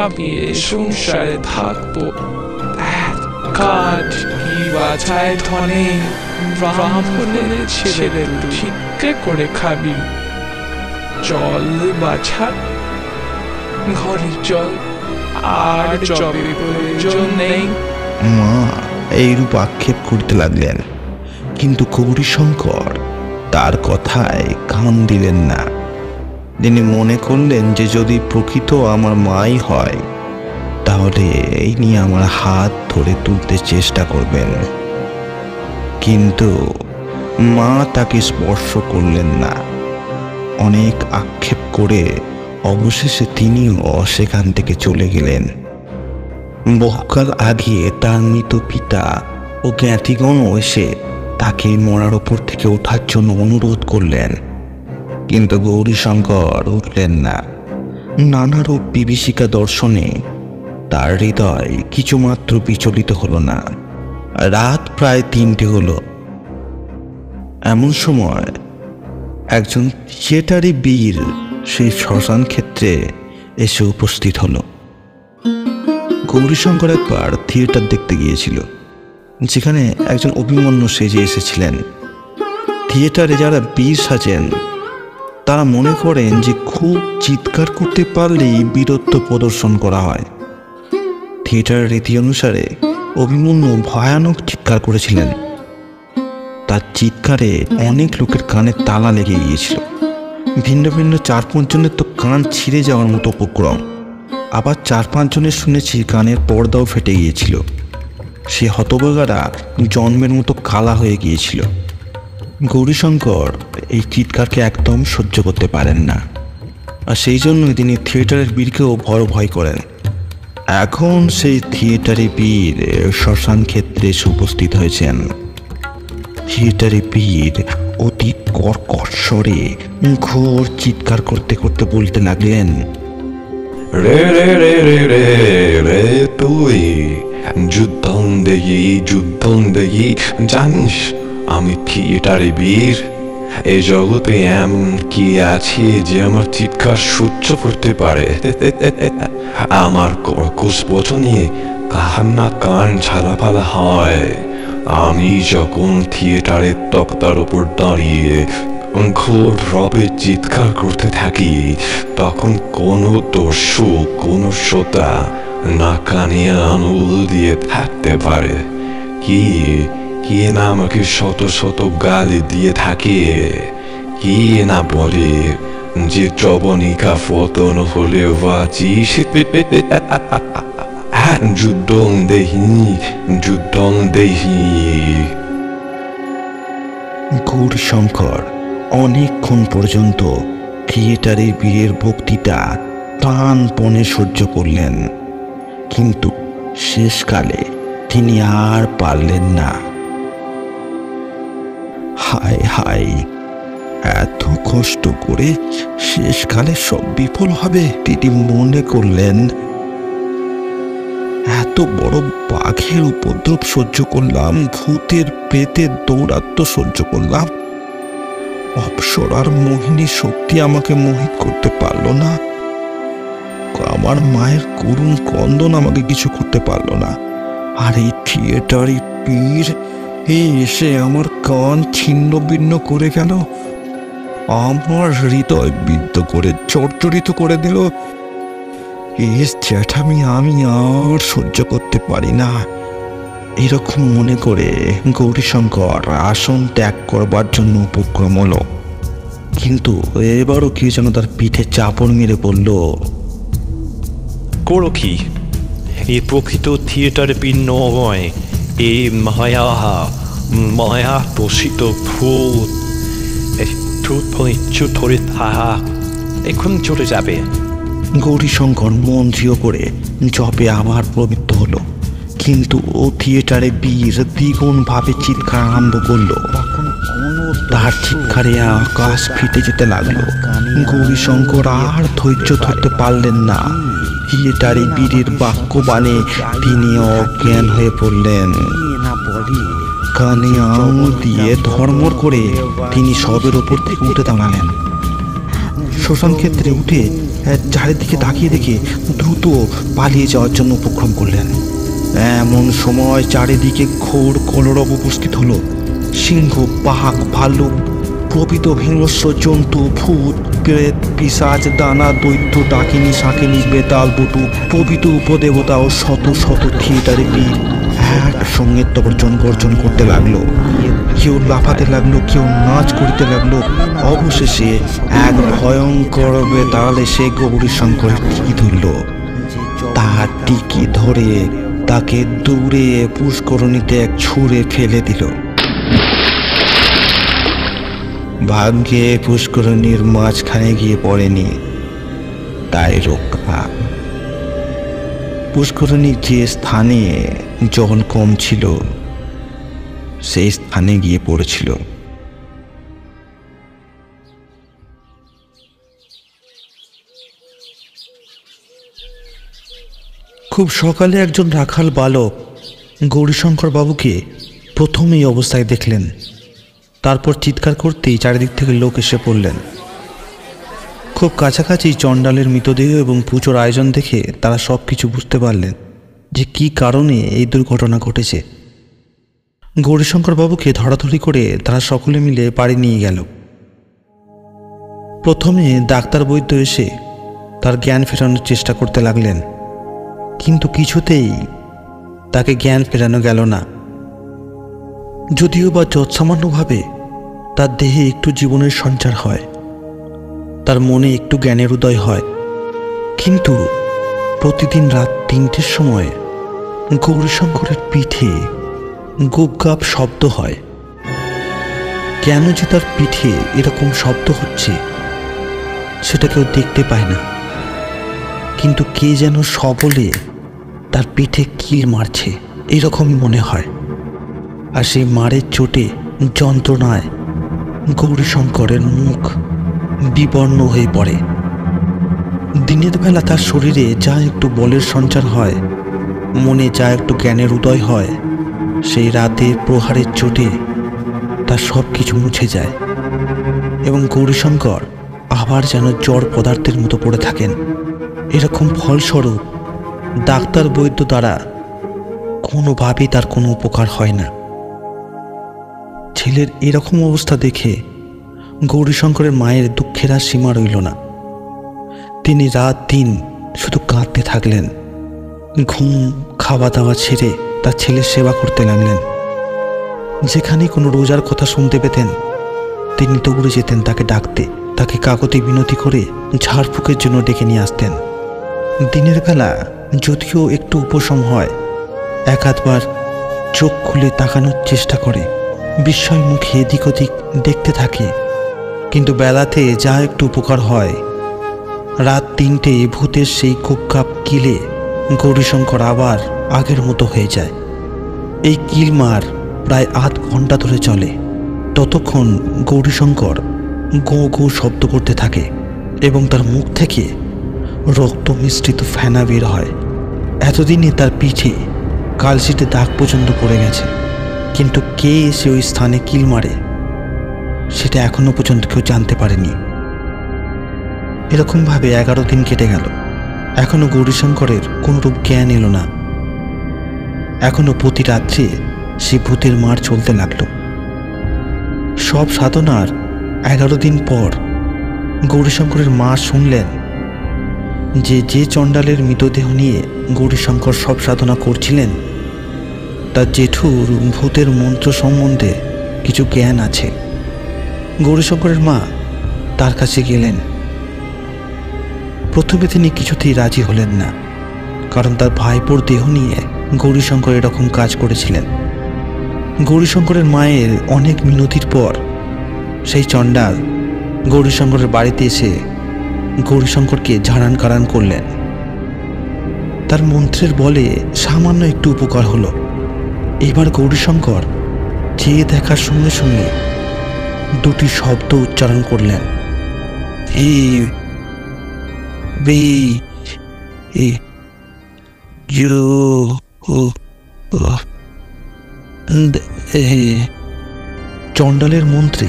আমি এ সংসারে থাকবো। কাজ কি বাছায় ধনে ব্রাহ্মণের ছেলে ভিক্ষে করে খাবি। জল বাছা, ঘরে জল, আর জবের প্রয়োজন নেই। মা এইরূপ আক্ষেপ করতে লাগলেন, কিন্তু গৌরীশঙ্কর তার কথায় কান দিলেন না। তিনি মনে করলেন যে যদি প্রকৃত আমার মাই হয়, তাহলে এই নিয়ে আমার হাত ধরে তুলতে চেষ্টা করবেন। কিন্তু মা তাকে স্পর্শ করলেন না। অনেক আক্ষেপ করে অবশেষে তিনিও সেখান থেকে চলে গেলেন। বহুকাল আগে তার মৃত পিতা ও জ্ঞাতিগণও এসে তাকে মরার ওপর থেকে ওঠার জন্য অনুরোধ করলেন, কিন্তু গৌরীশঙ্কর উঠলেন না। নানারূপ বিভীষিকা দর্শনে তার হৃদয় কিছুমাত্র বিচলিত হলো না। রাত প্রায় 3টে হলো। এমন সময় একজন থিয়েটারি বীর সেই শ্মশান ক্ষেত্রে এসে উপস্থিত হলো। গৌরীশঙ্কর একবার থিয়েটার দেখতে গিয়েছিল, যেখানে একজন অভিমন্যু সেজে এসেছিলেন। থিয়েটারে যারা বীর সাজেন তারা মনে করেন যে খুব চিৎকার করতে পারলেই বীরত্ব প্রদর্শন করা হয়। থিয়েটারের রীতি অনুসারে অভিমন্যু ভয়ানক চিৎকার করেছিলেন। তার চিৎকারে অনেক লোকের কানে তালা লেগে গিয়েছিল। ভিন্ন ভিন্ন 4-5 জনের তো কান ছিঁড়ে যাওয়ার মতো উপক্রম। আবার 4-5 জনের শুনেছি কানের পর্দাও ফেটে গিয়েছিল। সে হতভাগারা জন্মের মতো কালা হয়ে গিয়েছিল। গৌরীশঙ্কর এই চিৎকারকে একদম সহ্য করতে পারেন না, আর সেই জন্যই তিনি থিয়েটারের বীরকেও ভয় করেন। এখন সেই থিয়েটারি বীর শ্মশান ক্ষেত্রে এসে উপস্থিত হয়েছেন। থিয়েটারি বীর অতি কর্কশ স্বরে ঘোর চিৎকার করতে করতে বলতে লাগলেন, রে রে রে রে রে রে তুই যুদ্ধং দেখি জানিস আমি থিয়েটারে বীর। এই জগতে এমন কি আছে যে আমার চিৎকার সহ্য করতে পারে? আমার কর্কশ বচনে কাহান্না কান ঝালাপালা হয়। আমি যখন থিয়েটারের তক্তার উপর দাঁড়িয়ে ঘোর রবে চিৎকার করতে থাকি, তখন কোনো দর্শক, কোনো শ্রোতা না কানে আঙুল দিয়ে থাকতে পারে। কে না আমাকে শত শত গালি দিয়ে থাকে, কে না বলে যে যবনিকা পতন হলে বাঁচিস। যুদ্ধং দেহি। গৌরীশঙ্কর অনেকক্ষণ পর্যন্ত থিয়েটারের বীরের বক্তৃতা প্রাণপণে সহ্য করলেন, কিন্তু শেষকালে তিনি আর পারলেন না। হায় হায়, এত কষ্ট করে শেষকালে সব বিফল হবে তিনি মনে করলেন। এত বড় বাঘের উপদ্রব সহ্য করলাম, ভূতের প্রেতের দৌরাত্ম্য সহ্য করলাম, অপ্সরার মোহিনী শক্তি আমাকে মোহিত করতে পারলো না, আমার মায়ের করুণ ক্রন্দন আমাকে কিছু করতে পারলো না, আর এই থিয়েটারি পীর এসে আমার কান ছিন্ন ভিন্ন করে গেল, আমার হৃদয় বিদ্ধ করে জর্জরিত করে দিল। এই জ্যাঠামি আমি আর সহ্য করতে পারি না। এরকম মনে করে গৌরীশঙ্কর আসন ত্যাগ করবার জন্য উপক্রম হলো, কিন্তু এবারও কি যেন তার পিঠে চাপড় মেরে বলল, করো কি? এই প্রকৃত থিয়েটারে বীর নয়, এই মায়া পোষিত ভূত। চুপ ধরে থাক, এখন চলে যাবে। গৌরীশঙ্কর মন দৃঢ় করে জপে আবার প্রবৃত্ত হলো, কিন্তু ও থিয়েটারে বীর দ্বিগুণ ভাবে চিৎকার আরম্ভ করলো। তার চিৎকারে আকাশ ফেটে যেতে লাগলো। গৌরীশঙ্কর আর ধৈর্য ধরতে পারলেন না। হিয়েটারি বীরের বাক্যবাণে তিনি অজ্ঞান হয়ে পড়লেন। কানে আঙুল দিয়ে ধর্মর করে তিনি সবের ওপর থেকে উঠে দাঁড়ালেন। শ্মশান ক্ষেত্রে উঠে চারিদিকে তাকিয়ে দেখে দ্রুত পালিয়ে যাওয়ার জন্য উপক্রম করলেন। এমন সময় চারিদিকে ঘোর কলরব উপস্থিত হলো। সিংহ, বাঘ, ভাল্লুক প্রভৃত হিংস্র জন্তু, ভূত, প্রেত, পিশাচ, দানা, দৈত্য, ডাকিনী, শাকিনী, বেতাল, বটু প্রভৃত উপদেবতা ও শত শত থিয়েটারে বীর একসঙ্গে গর্জন করতে লাগলো। কেউ লাফাতে লাগলো, কেউ নাচ করিতে লাগলো। অবশেষে এক ভয়ঙ্কর বেতাল এসে গৌরীশঙ্করের টিকি ধরল। তার টিকি ধরে তাকে দূরে পুষ্করণীতে ছুঁড়ে ফেলে দিল। ভাগ্যে পুষ্করণীর মাঝখানে গিয়ে পড়েনি, তাই রক্ষা। পুষ্করণীর যে স্থানে জল কম ছিল সেই স্থানে গিয়ে পড়েছিল। খুব সকালে একজন রাখাল বালক গৌরীশঙ্কর বাবুকে প্রথম এই অবস্থায় দেখলেন। তারপর চিৎকার করতেই চারিদিক থেকে লোক এসে পড়লেন। খুব কাছাকাছি চণ্ডালের মৃতদেহ এবং পুজোর আয়োজন দেখে তারা সব কিছু বুঝতে পারলেন যে কী কারণে এই দুর্ঘটনা ঘটেছে। গৌরীশঙ্কর বাবুকে ধরাধরি করে তারা সকলে মিলে বাড়ি নিয়ে গেল। প্রথমে ডাক্তার বৈদ্য এসে তার জ্ঞান ফেরানোর চেষ্টা করতে লাগলেন, কিন্তু কিছুতেই তাকে জ্ঞান ফেরানো গেল না। যদিও বা যৎসামান্যভাবে তার দেহে একটু জীবনের সঞ্চার হয়, তার মনে একটু জ্ঞানের উদয় হয়, কিন্তু প্রতিদিন রাত 3টের সময় গৌরীশঙ্করের পিঠে গুপগাপ শব্দ হয়। কেন যে তার পিঠে এরকম শব্দ হচ্ছে সেটা কেউ দেখতে পায় না, কিন্তু কে যেন সবলে তার পিঠে কিল মারছে এরকমই মনে হয়। আর সেই মারের চোটে, যন্ত্রণায় গৌরীশঙ্করের মুখ বিবর্ণ হয়ে পড়ে। দিনের বেলা তার শরীরে যা একটু বলের সঞ্চার হয়, মনে যা একটু জ্ঞানের উদয় হয়, সেই রাতের প্রহারের চোটে তার সব কিছু মুছে যায় এবং গৌরীশঙ্কর আবার যেন জড় পদার্থের মতো পড়ে থাকেন। এরকম ফলস্বরূপ ডাক্তার বৈদ্য দ্বারা কোনোভাবেই তার কোনো উপকার হয় না। ছেলের এরকম অবস্থা দেখে গৌরীশঙ্করের মায়ের দুঃখের আর সীমা রইল না। তিনি রাত দিন শুধু কাঁদতে থাকলেন। ঘুম, খাওয়া দাওয়া ছেড়ে তার ছেলের সেবা করতে লাগলেন। যেখানে কোনো রোজার কথা শুনতে পেতেন তিনি দৌড়ে যেতেন তাকে ডাকতে, তাকে কাকতি বিনতি করে ঝাড়ফুঁকের জন্য ডেকে নিয়ে আসতেন। দিনের বেলা যদিও একটু উপশম হয়, এক আধবার চোখ খুলে তাকানোর চেষ্টা করে, বিস্ময় মুখে এদিক ওদিক দেখতে থাকে, কিন্তু বেলাতে যা একটু উপকার হয়, রাত 3টে ভূতের সেই কুপকাপ কিলে গৌরীশঙ্কর আবার আগের মতো হয়ে যায়। এই কিলমার প্রায় আধ ঘন্টা ধরে চলে। ততক্ষণ গৌরীশঙ্কর গো গো শব্দ করতে থাকে এবং তার মুখ থেকে রক্ত মিশ্রিত ফেনা বের হয়। এতদিনে তার পিঠে কালশিটে দাগ পর্যন্ত পড়ে গেছে, কিন্তু কে এসে ওই স্থানে কিল মারে সেটা এখনো পর্যন্ত কেউ জানতে পারেনি। এরকমভাবে 11 দিন কেটে গেল। এখনো গৌরীশঙ্করের কোনরূপ জ্ঞান এলো না। এখনো প্রতি রাত্রে সে ভূতের মার চলতে লাগলো। সব সাধনার 11 দিন পর গৌরীশঙ্করের মা শুনলেন যে চণ্ডালের মৃতদেহ নিয়ে গৌরীশঙ্কর সব সাধনা করছিলেন তার জেঠুর ভূতের মন্ত্র সম্বন্ধে কিছু জ্ঞান আছে। গৌরীশঙ্করের মা তার কাছে গেলেন। প্রথমে তিনি কিছুতেই রাজি হলেন না, কারণ তার ভাইপোর দেহ নিয়ে গৌরীশঙ্কর এরকম কাজ করেছিলেন। গৌরীশঙ্করের মায়ের অনেক মিনতির পর সেই চণ্ডাল গৌরীশঙ্করের বাড়িতে এসে গৌরীশঙ্করকে ঝাড়ান কাড়ান করলেন। তার মন্ত্রের বলে সামান্য একটু উপকার হলো। এবার গৌরীশঙ্কর চেয়ে দেখার সঙ্গে সঙ্গে দুটি শব্দ উচ্চারণ করলেন, হি বি ইউ চণ্ডালের মন্ত্রে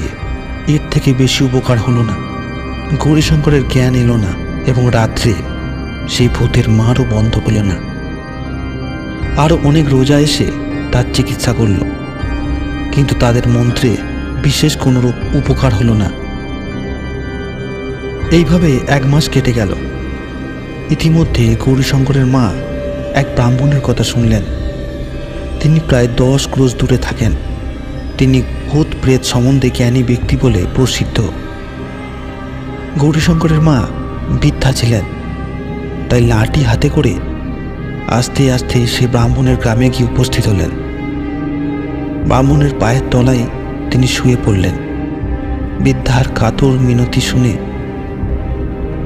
এর থেকে বেশি উপকার হলো না। গৌরীশঙ্করের জ্ঞান এলো না এবং রাত্রে সেই ভূতের মারও বন্ধ হলো না। আরও অনেক রোজা এসে তার চিকিৎসা করল, কিন্তু তাদের মন্ত্রে বিশেষ কোনো উপকার হলো না। এইভাবে 1 মাস কেটে গেল। ইতিমধ্যে গৌরীশঙ্করের মা এক ব্রাহ্মণের কথা শুনলেন। তিনি প্রায় 10 ক্রোশ দূরে থাকেন। তিনি ভূত প্রেত সম্বন্ধে জ্ঞানী ব্যক্তি বলে প্রসিদ্ধ। গৌরীশঙ্করের মা বৃদ্ধা ছিলেন, তাই লাঠি হাতে করে আস্তে আস্তে সে ব্রাহ্মণের গ্রামে গিয়ে উপস্থিত হলেন। ব্রাহ্মণের পায়ের তলায় তিনি শুয়ে পড়লেন। বৃদ্ধার কাতর মিনতি শুনে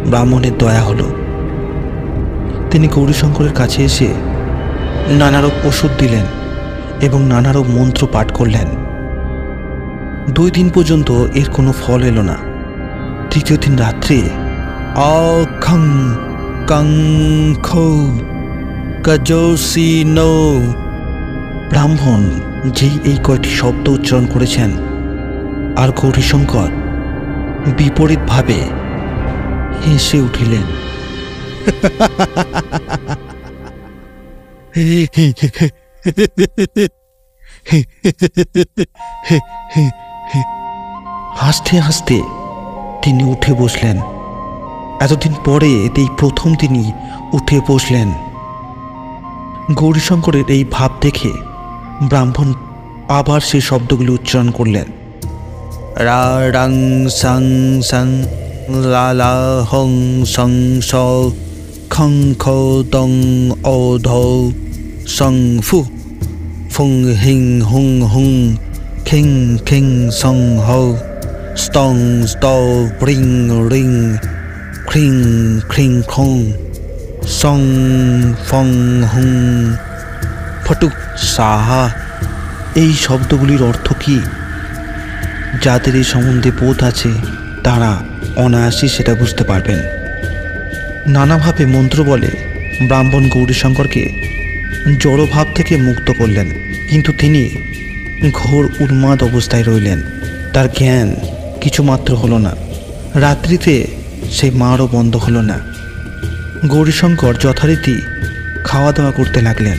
ব্রাহ্মণের দয়া হলো। তিনি গৌরীশঙ্করের কাছে এসে নানারূপ ওষুধ দিলেন এবং নানারূপ মন্ত্র পাঠ করলেন। 2 দিন পর্যন্ত এর কোনো ফল এলো না। 3য় দিন রাত্রে আখং কং খো কাজোসিনো ব্রাহ্মণ যেই এই কয়টি শব্দ উচ্চারণ করেছেন, আর গৌরীশঙ্কর বিপরীতভাবে হেসে উঠিলেন। হাসতে হাসতে তিনি উঠে বসলেন। এতদিন পরে এই প্রথম তিনি উঠে বসলেন। গৌরীশঙ্করের এই ভাব দেখে ব্রাহ্মণ আবার সেই শব্দগুলি উচ্চারণ করলেন। রা রাং সাং সাং লা লা হং সং স খং খো দং ও ধৌ সং ফু ফুং হিং হুং হুং খিং খিং সং হৌ স্তং স্তৌ রিং রিং খ্রিং খ্রিং খং সং ফং হুং ফটুক সাহা। এই শব্দগুলির অর্থ কি? যাদের এই সম্বন্ধে বোধ আছে তারা অনায়াসই সেটা বুঝতে পারবেন। নানাভাবে মন্ত্র বলে ব্রাহ্মণ গৌরীশঙ্করকে জড়ভাব থেকে মুক্ত করলেন, কিন্তু তিনি ঘোর উন্মাদ অবস্থায় রইলেন। তার জ্ঞান কিছুমাত্র হলো না। রাত্রিতে সেই মারও বন্ধ হলো না। গৌরীশঙ্কর যথারীতি খাওয়া দাওয়া করতে লাগলেন,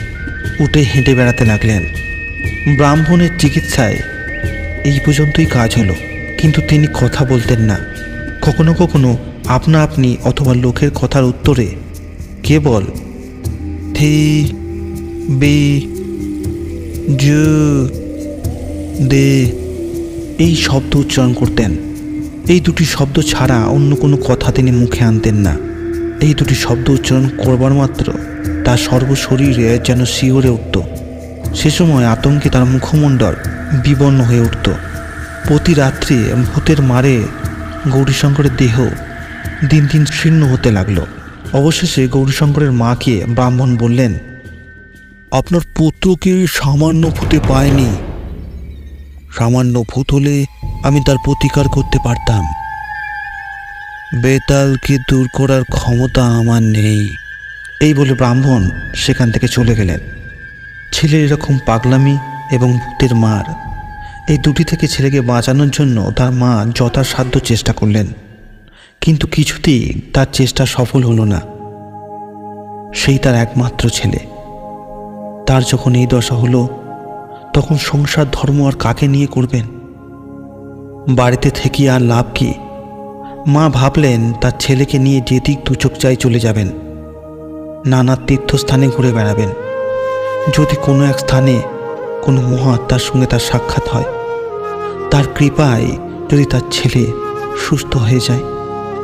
উঠে হেঁটে বেড়াতে লাগলেন। ব্রাহ্মণের চিকিৎসায় এই পর্যন্তই কাজ হলো, কিন্তু তিনি কথা বলতেন না। কখনো কখনো আপনা আপনি অথবা লোকের কথার উত্তরে কেবল থি বি জু দে এই শব্দ উচ্চারণ করতেন। এই দুটি শব্দ ছাড়া অন্য কোনো কথা তিনি মুখে আনতেন না। এই দুটি শব্দ উচ্চারণ করবার মাত্র তার সর্বশরীরে যেন শিহরে উঠত। সে সময় আতঙ্কে তার মুখমণ্ডল বিবর্ণ হয়ে উঠত। প্রতি রাত্রে ভূতের মারে গৌরীশঙ্করের দেহ দিন দিন শীর্ণ হতে লাগলো। অবশেষে গৌরীশঙ্করের মাকে ব্রাহ্মণ বললেন, আপনার পুত্রকে সামান্য ভূতে পায়নি। সামান্য ভূত হলে আমি তার প্রতিকার করতে পারতাম। বেতালকে দূর করার ক্ষমতা আমার নেই। এই বলে ব্রাহ্মণ সেখান থেকে চলে গেলেন। ছেলের এরকম পাগলামি এবং ভূতের মার, এই দুটি থেকে ছেলেকে বাঁচানোর জন্য তার মা যথাসাধ্য চেষ্টা করলেন, কিন্তু কিছুতেই তার চেষ্টা সফল হলো না। সেই তার একমাত্র ছেলে। তার যখন এই দশা হলো, তখন সংসার ধর্ম আর কাকে নিয়ে করবেন? বাড়িতে থেকে আর লাভ কি? মা ভাবলেন তার ছেলেকে নিয়ে যেদিক দুচোখ চাই চলে যাবেন, নানা তীর্থস্থানে ঘুরে বেড়াবেন। যদি কোনো এক স্থানে কোনো মহাত্মার সঙ্গে তার সাক্ষাৎ হয়, তার কৃপায় যদি তার ছেলে সুস্থ হয়ে যায়,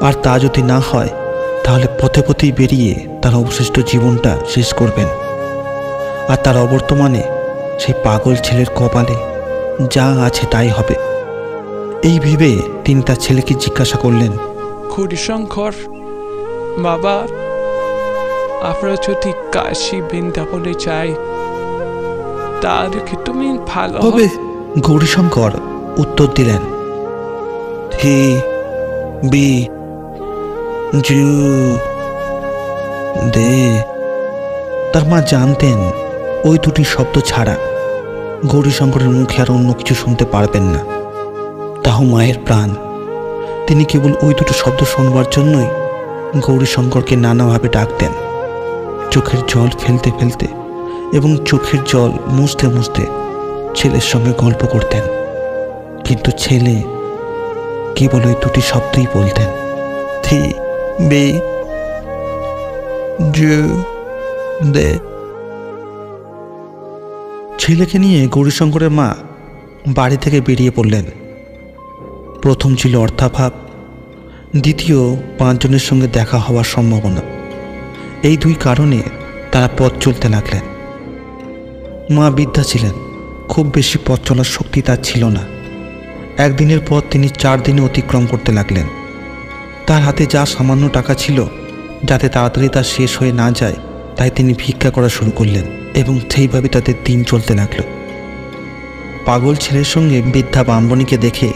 আর তা যদি না হয় তাহলে পথে পথেই বেরিয়ে তার অবশিষ্ট জীবনটা শেষ করবেন। আর তার অবর্তমানে সেই পাগল ছেলের কপালে যা আছে তাই হবে। এই ভেবে তিনি তার ছেলেকে জিজ্ঞাসা করলেন, গৌরীশঙ্কর বাবা, আমরা যদি কাশী বৃন্দাবনে যাই তাহলে কি তুমি ভালো হবে? গৌরীশঙ্কর উত্তর দিলেন, থি বি জু দে। তার মা জানতেন ওই দুটি শব্দ ছাড়া গৌরীশঙ্করের মুখে আর অন্য কিছু শুনতে পারবেন না। তাও মায়ের প্রাণ। তিনি কেবল ওই দুটো শব্দ শুনবার জন্যই গৌরীশঙ্করকে নানাভাবে ডাকতেন। চোখের জল ফেলতে ফেলতে এবং চোখের জল মুছতে মুছতে ছেলের সঙ্গে গল্প করতেন, কিন্তু ছেলে কেবল ওই দুটি শব্দই বলতেন, থি বি জু দে। ছেলেকে নিয়ে গৌরীশঙ্করের মা বাড়ি থেকে বেরিয়ে পড়লেন। প্রথম ছিল অর্থাভাব, দ্বিতীয় 5 জনের সঙ্গে দেখা হওয়ার সম্ভাবনা। এই দুই কারণে তারা পথ চলতে লাগলেন। মা বৃদ্ধা ছিলেন, খুব বেশি পথ চলার শক্তি তার ছিল না। একদিনের পথ তিনি 4 দিনে অতিক্রম করতে লাগলেন। তার হাতে যা সামান্য টাকা ছিল, যাতে তাড়াতাড়ি তা শেষ হয়ে না যায়, তাই তিনি ভিক্ষা করা শুরু করলেন এবং সেইভাবে তাদের দিন চলতে লাগলো। পাগল ছেলের সঙ্গে বৃদ্ধা বামবনীকে দেখে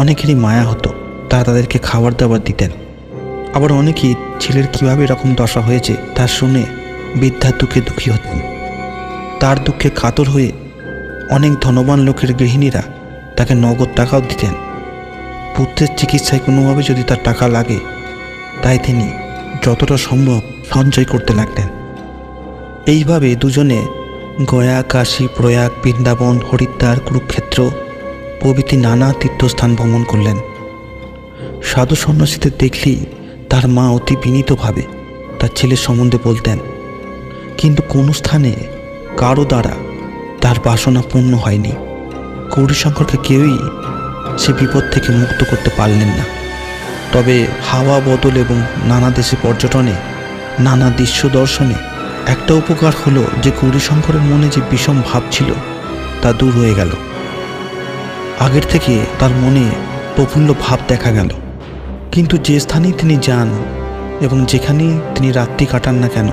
অনেকেরই মায়া হতো। তারা তাদেরকে খাবার দাবার দিতেন। আবার অনেকেই ছেলের কীভাবে এরকম দশা হয়েছে তা শুনে বৃদ্ধার দুঃখে দুঃখী হতেন। তার দুঃখে কাতর হয়ে অনেক ধনবান লোকের গৃহিণীরা তাকে নগদ টাকাও দিতেন। পুত্রের চিকিৎসায় কোনোভাবে যদি তার টাকা লাগে, তাই তিনি যতটা সম্ভব সঞ্চয় করতে লাগলেন। এইভাবে দুজনে গয়া, কাশী, প্রয়াগ, বৃন্দাবন, হরিদ্বার, কুরুক্ষেত্র প্রভৃতি নানা তীর্থস্থান ভ্রমণ করলেন। সাধু সন্ন্যাসীদের দেখলেই তার মা অতি বিনীতভাবে তার ছেলের সম্বন্ধে বলতেন, কিন্তু কোনো স্থানে কারো দ্বারা তার বাসনা পূর্ণ হয়নি। গৌরীশঙ্করকে কেউই সে বিপদ থেকে মুক্ত করতে পারলেন না। তবে হাওয়া বদল এবং নানা দেশে পর্যটনে, নানা দৃশ্য দর্শনে একটা উপকার হলো যে গৌরীশঙ্করের মনে যে বিষম ভাব ছিল তা দূর হয়ে গেল। আগের থেকে তার মনে প্রফুল্ল ভাব দেখা গেল। কিন্তু যে স্থানেই তিনি যান এবং যেখানেই তিনি রাত্রি কাটান না কেন,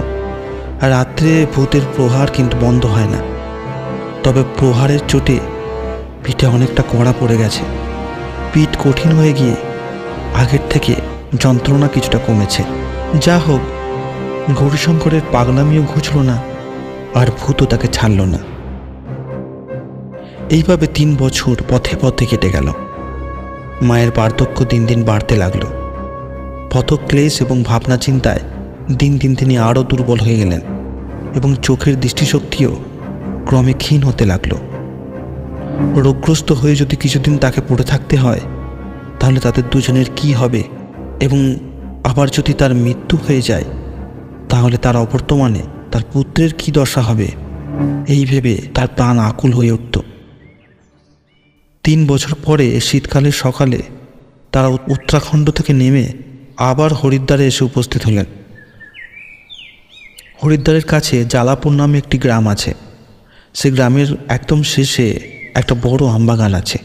রাত্রে ভূতের প্রহার কিন্তু বন্ধ হয় না। তবে প্রহারের চোটে পিঠে অনেকটা কড়া পড়ে গেছে। পিঠ কঠিন হয়ে গিয়ে আগের থেকে যন্ত্রণা কিছুটা কমেছে। যা হোক, গৌরীশঙ্করের পাগলামিও ঘুচল না, আর ভূতও তাকে ছাড়ল না। এইভাবে 3 বছর পথে পথে কেটে গেল। মায়ের বার্ধক্য দিন দিন বাড়তে লাগল। পথক্লেশ এবং ভাবনা চিন্তায় দিন দিন তিনি আরও দুর্বল হয়ে গেলেন এবং চোখের দৃষ্টিশক্তিও ক্রমে ক্ষীণ হতে লাগল। রোগগ্রস্ত হয়ে যদি কিছুদিন তাকে পড়ে থাকতে হয়, তাহলে তাদের দুজনের কি হবে, এবং আবার যদি তার মৃত্যু হয়ে যায়, তাহলে তার অবর্তমানে তার পুত্রের কি দশা হবে, এই ভেবে তার প্রাণ আকুল হয়ে উঠত। 3 বছর পরে শীতকালের সকালে তারা উত্তরাখণ্ড থেকে নেমে আবার হরিদ্বারে এসে উপস্থিত হলেন। হরিদ্বারের কাছে জালাপুর নামে একটি গ্রাম আছে। সে গ্রামের একদম শেষে একটা বড় আমবাগান আছে।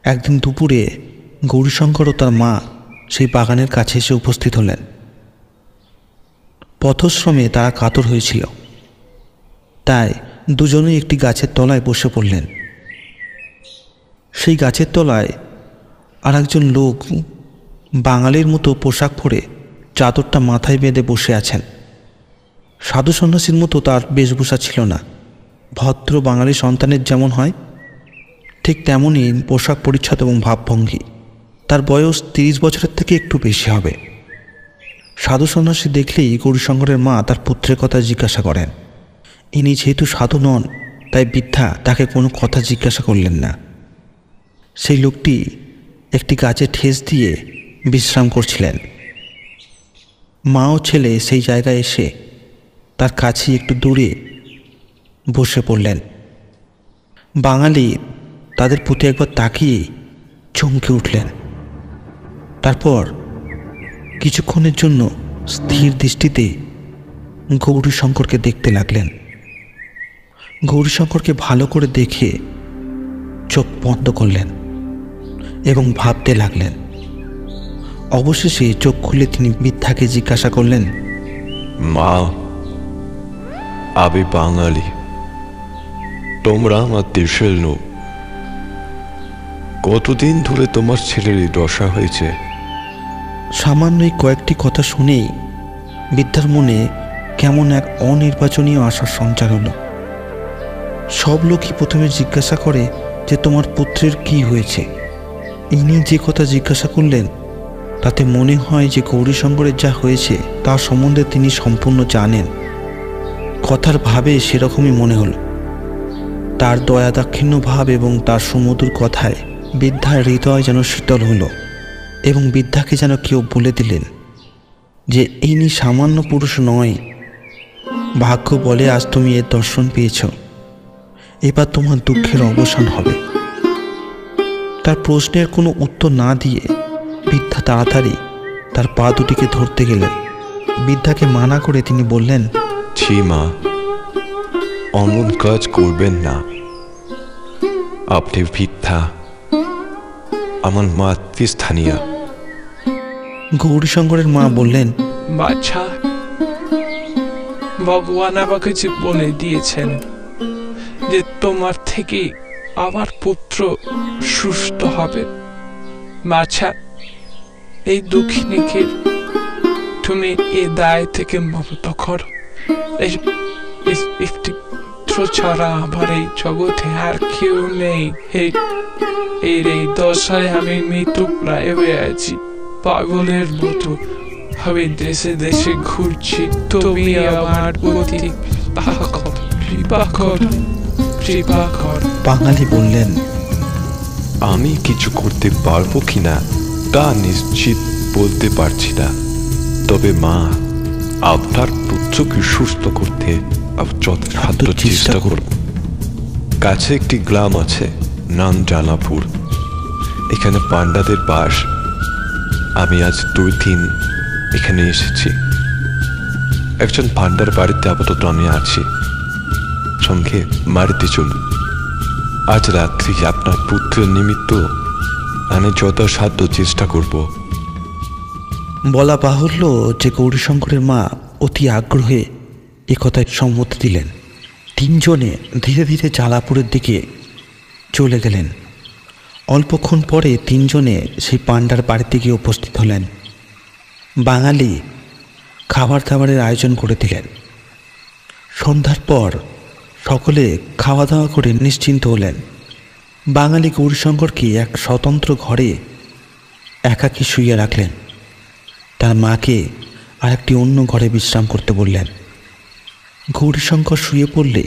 একদিন দুপুরে গৌরীশঙ্কর ও তার মা সেই বাগানের কাছে এসে উপস্থিত হলেন। পথশ্রমে তারা কাতর হয়েছিল, তাই দুজনেই একটি গাছের তলায় বসে পড়লেন। সেই গাছের তলায় আর একজন লোক বাঙালির মতো পোশাক পরে চাদরটা মাথায় বেঁধে বসে আছেন। সাধু সন্ন্যাসীর মতো তার বেশভূষা ছিল না। ভদ্র বাঙালি সন্তানের যেমন হয়, ঠিক তেমনই পোশাক পরিচ্ছদ এবং ভাবভঙ্গি। তার বয়স 30 বছরের থেকে একটু বেশি হবে। সাধু সন্ন্যাসী দেখলেই গৌরীশঙ্করের মা তার পুত্রের কথা জিজ্ঞাসা করেন। ইনি যেহেতু সাধু নন, তাই বৃদ্ধা তাকে কোনো কথা জিজ্ঞাসা করলেন না। সেই লোকটি একটি গাছে ঠেস দিয়ে বিশ্রাম করছিলেন। মা ও ছেলে সেই জায়গায় এসে তার কাছে একটু দূরে বসে পড়লেন। বাঙালি তাদের প্রতি একবার তাকিয়ে চমকে উঠলেন। তারপর কিছুক্ষণের জন্য স্থির দৃষ্টিতে গৌরীশঙ্করকে দেখতে লাগলেন। গৌরীশঙ্করকে ভালো করে দেখে চোখ বন্ধ করলেন এবং ভাবতে লাগলেন। অবশেষে চোখ খুলে তিনি বৃদ্ধাকে জিজ্ঞাসা করলেন, মা, আমি বাঙালি, তোমরা আমার দেশের লোক। কতদিন ধরে তোমার ছেলের এই দশা হয়েছে? সামান্য এই কয়েকটি কথা শুনেই বৃদ্ধার মনে কেমন এক অনির্বাচনীয় আশার সঞ্চার হলো। সব লোকই প্রথমে জিজ্ঞাসা করে যে তোমার পুত্রের কি হয়েছে। ইনি যে কথা জিজ্ঞাসা করলেন তাতে মনে হয় যে গৌরীশঙ্করের যা হয়েছে তার সম্বন্ধে তিনি সম্পূর্ণ জানেন। কথার ভাবে সেরকমই মনে হল। তার দয়া দাক্ষিণ্য ভাব এবং তার সুমধুর কথায় বৃদ্ধার হৃদয় যেন শীতল হলো এবং বৃদ্ধাকে যেন কেউ বলে দিলেন যে ইনি সামান্য পুরুষ নয়। ভাগ্য বলে আজ তুমি এর দর্শন পেয়েছ, এবার তোমার দুঃখের অবসান হবে। তার প্রশ্নের কোনো উত্তর না দিয়ে বৃদ্ধা তাড়াতাড়ি তার পা দুটিকে ধরতে গেলেন। বৃদ্ধাকে মানা করে তিনি বললেন, ছি মা, অমন কাজ করবেন না। আপনি বৃদ্ধা, আমার মাতৃস্থানীয়। গৌরীশঙ্করের মা বললেন, বাচ্চা, ভগবান আমাকে যে বলে দিয়েছেন যে তোমার থেকে আমার পুত্র সুস্থ হবে। বাচ্চা, এই দক্ষিণীকে তুমি এই দায় থেকে মুক্ত করো। একটি পুত্র ছাড়া আমার এই জগতে আর কেউ নেই। এই দশায় আমি মৃত্যু প্রায় হয়ে আছি, পাগলের মতো আমি দেশে দেশে ঘুরছি। তুমি আমার প্রতি কৃপা কর। বাঙালি বললেন, আমি কিছু করতে পারবো কিনা তা নিশ্চিত বলতে পারছি না, তবে মা, আপনার পুত্রকে সুস্থ করতে যথাসাধ্য চেষ্টা করব। কাছে একটি গ্রাম আছে, নাম জানাপুর। এখানে পান্ডাদের বাস। আমি আজ 2 দিন এখানে এসেছি। একজন পান্ডার বাড়িতে আপাতত আমি আছি। সঙ্গে বাড়িতে চলুন। আজ রাত্রি আপনার পুত্রের নিমিত্ত আমি যথাসাধ্য চেষ্টা করব। বলা বাহুল্য যে গৌরীশঙ্করের মা অতি আগ্রহে এ কথায় সম্মতি দিলেন। 3 জনে ধীরে ধীরে জালাপুরের দিকে চলে গেলেন। অল্পক্ষণ পরে 3 জনে সেই পান্ডার বাড়িতে গিয়ে উপস্থিত হলেন। বাঙালি খাবার দাবারের আয়োজন করে দিলেন। সন্ধ্যার পর সকলে খাওয়া দাওয়া করে নিশ্চিন্ত হলেন। বাঙালি গৌরীশঙ্করকে এক স্বতন্ত্র ঘরে একাকী শুইয়ে রাখলেন। তার মাকে আর একটি অন্য ঘরে বিশ্রাম করতে বললেন। গৌরীশঙ্কর শুয়ে পড়লে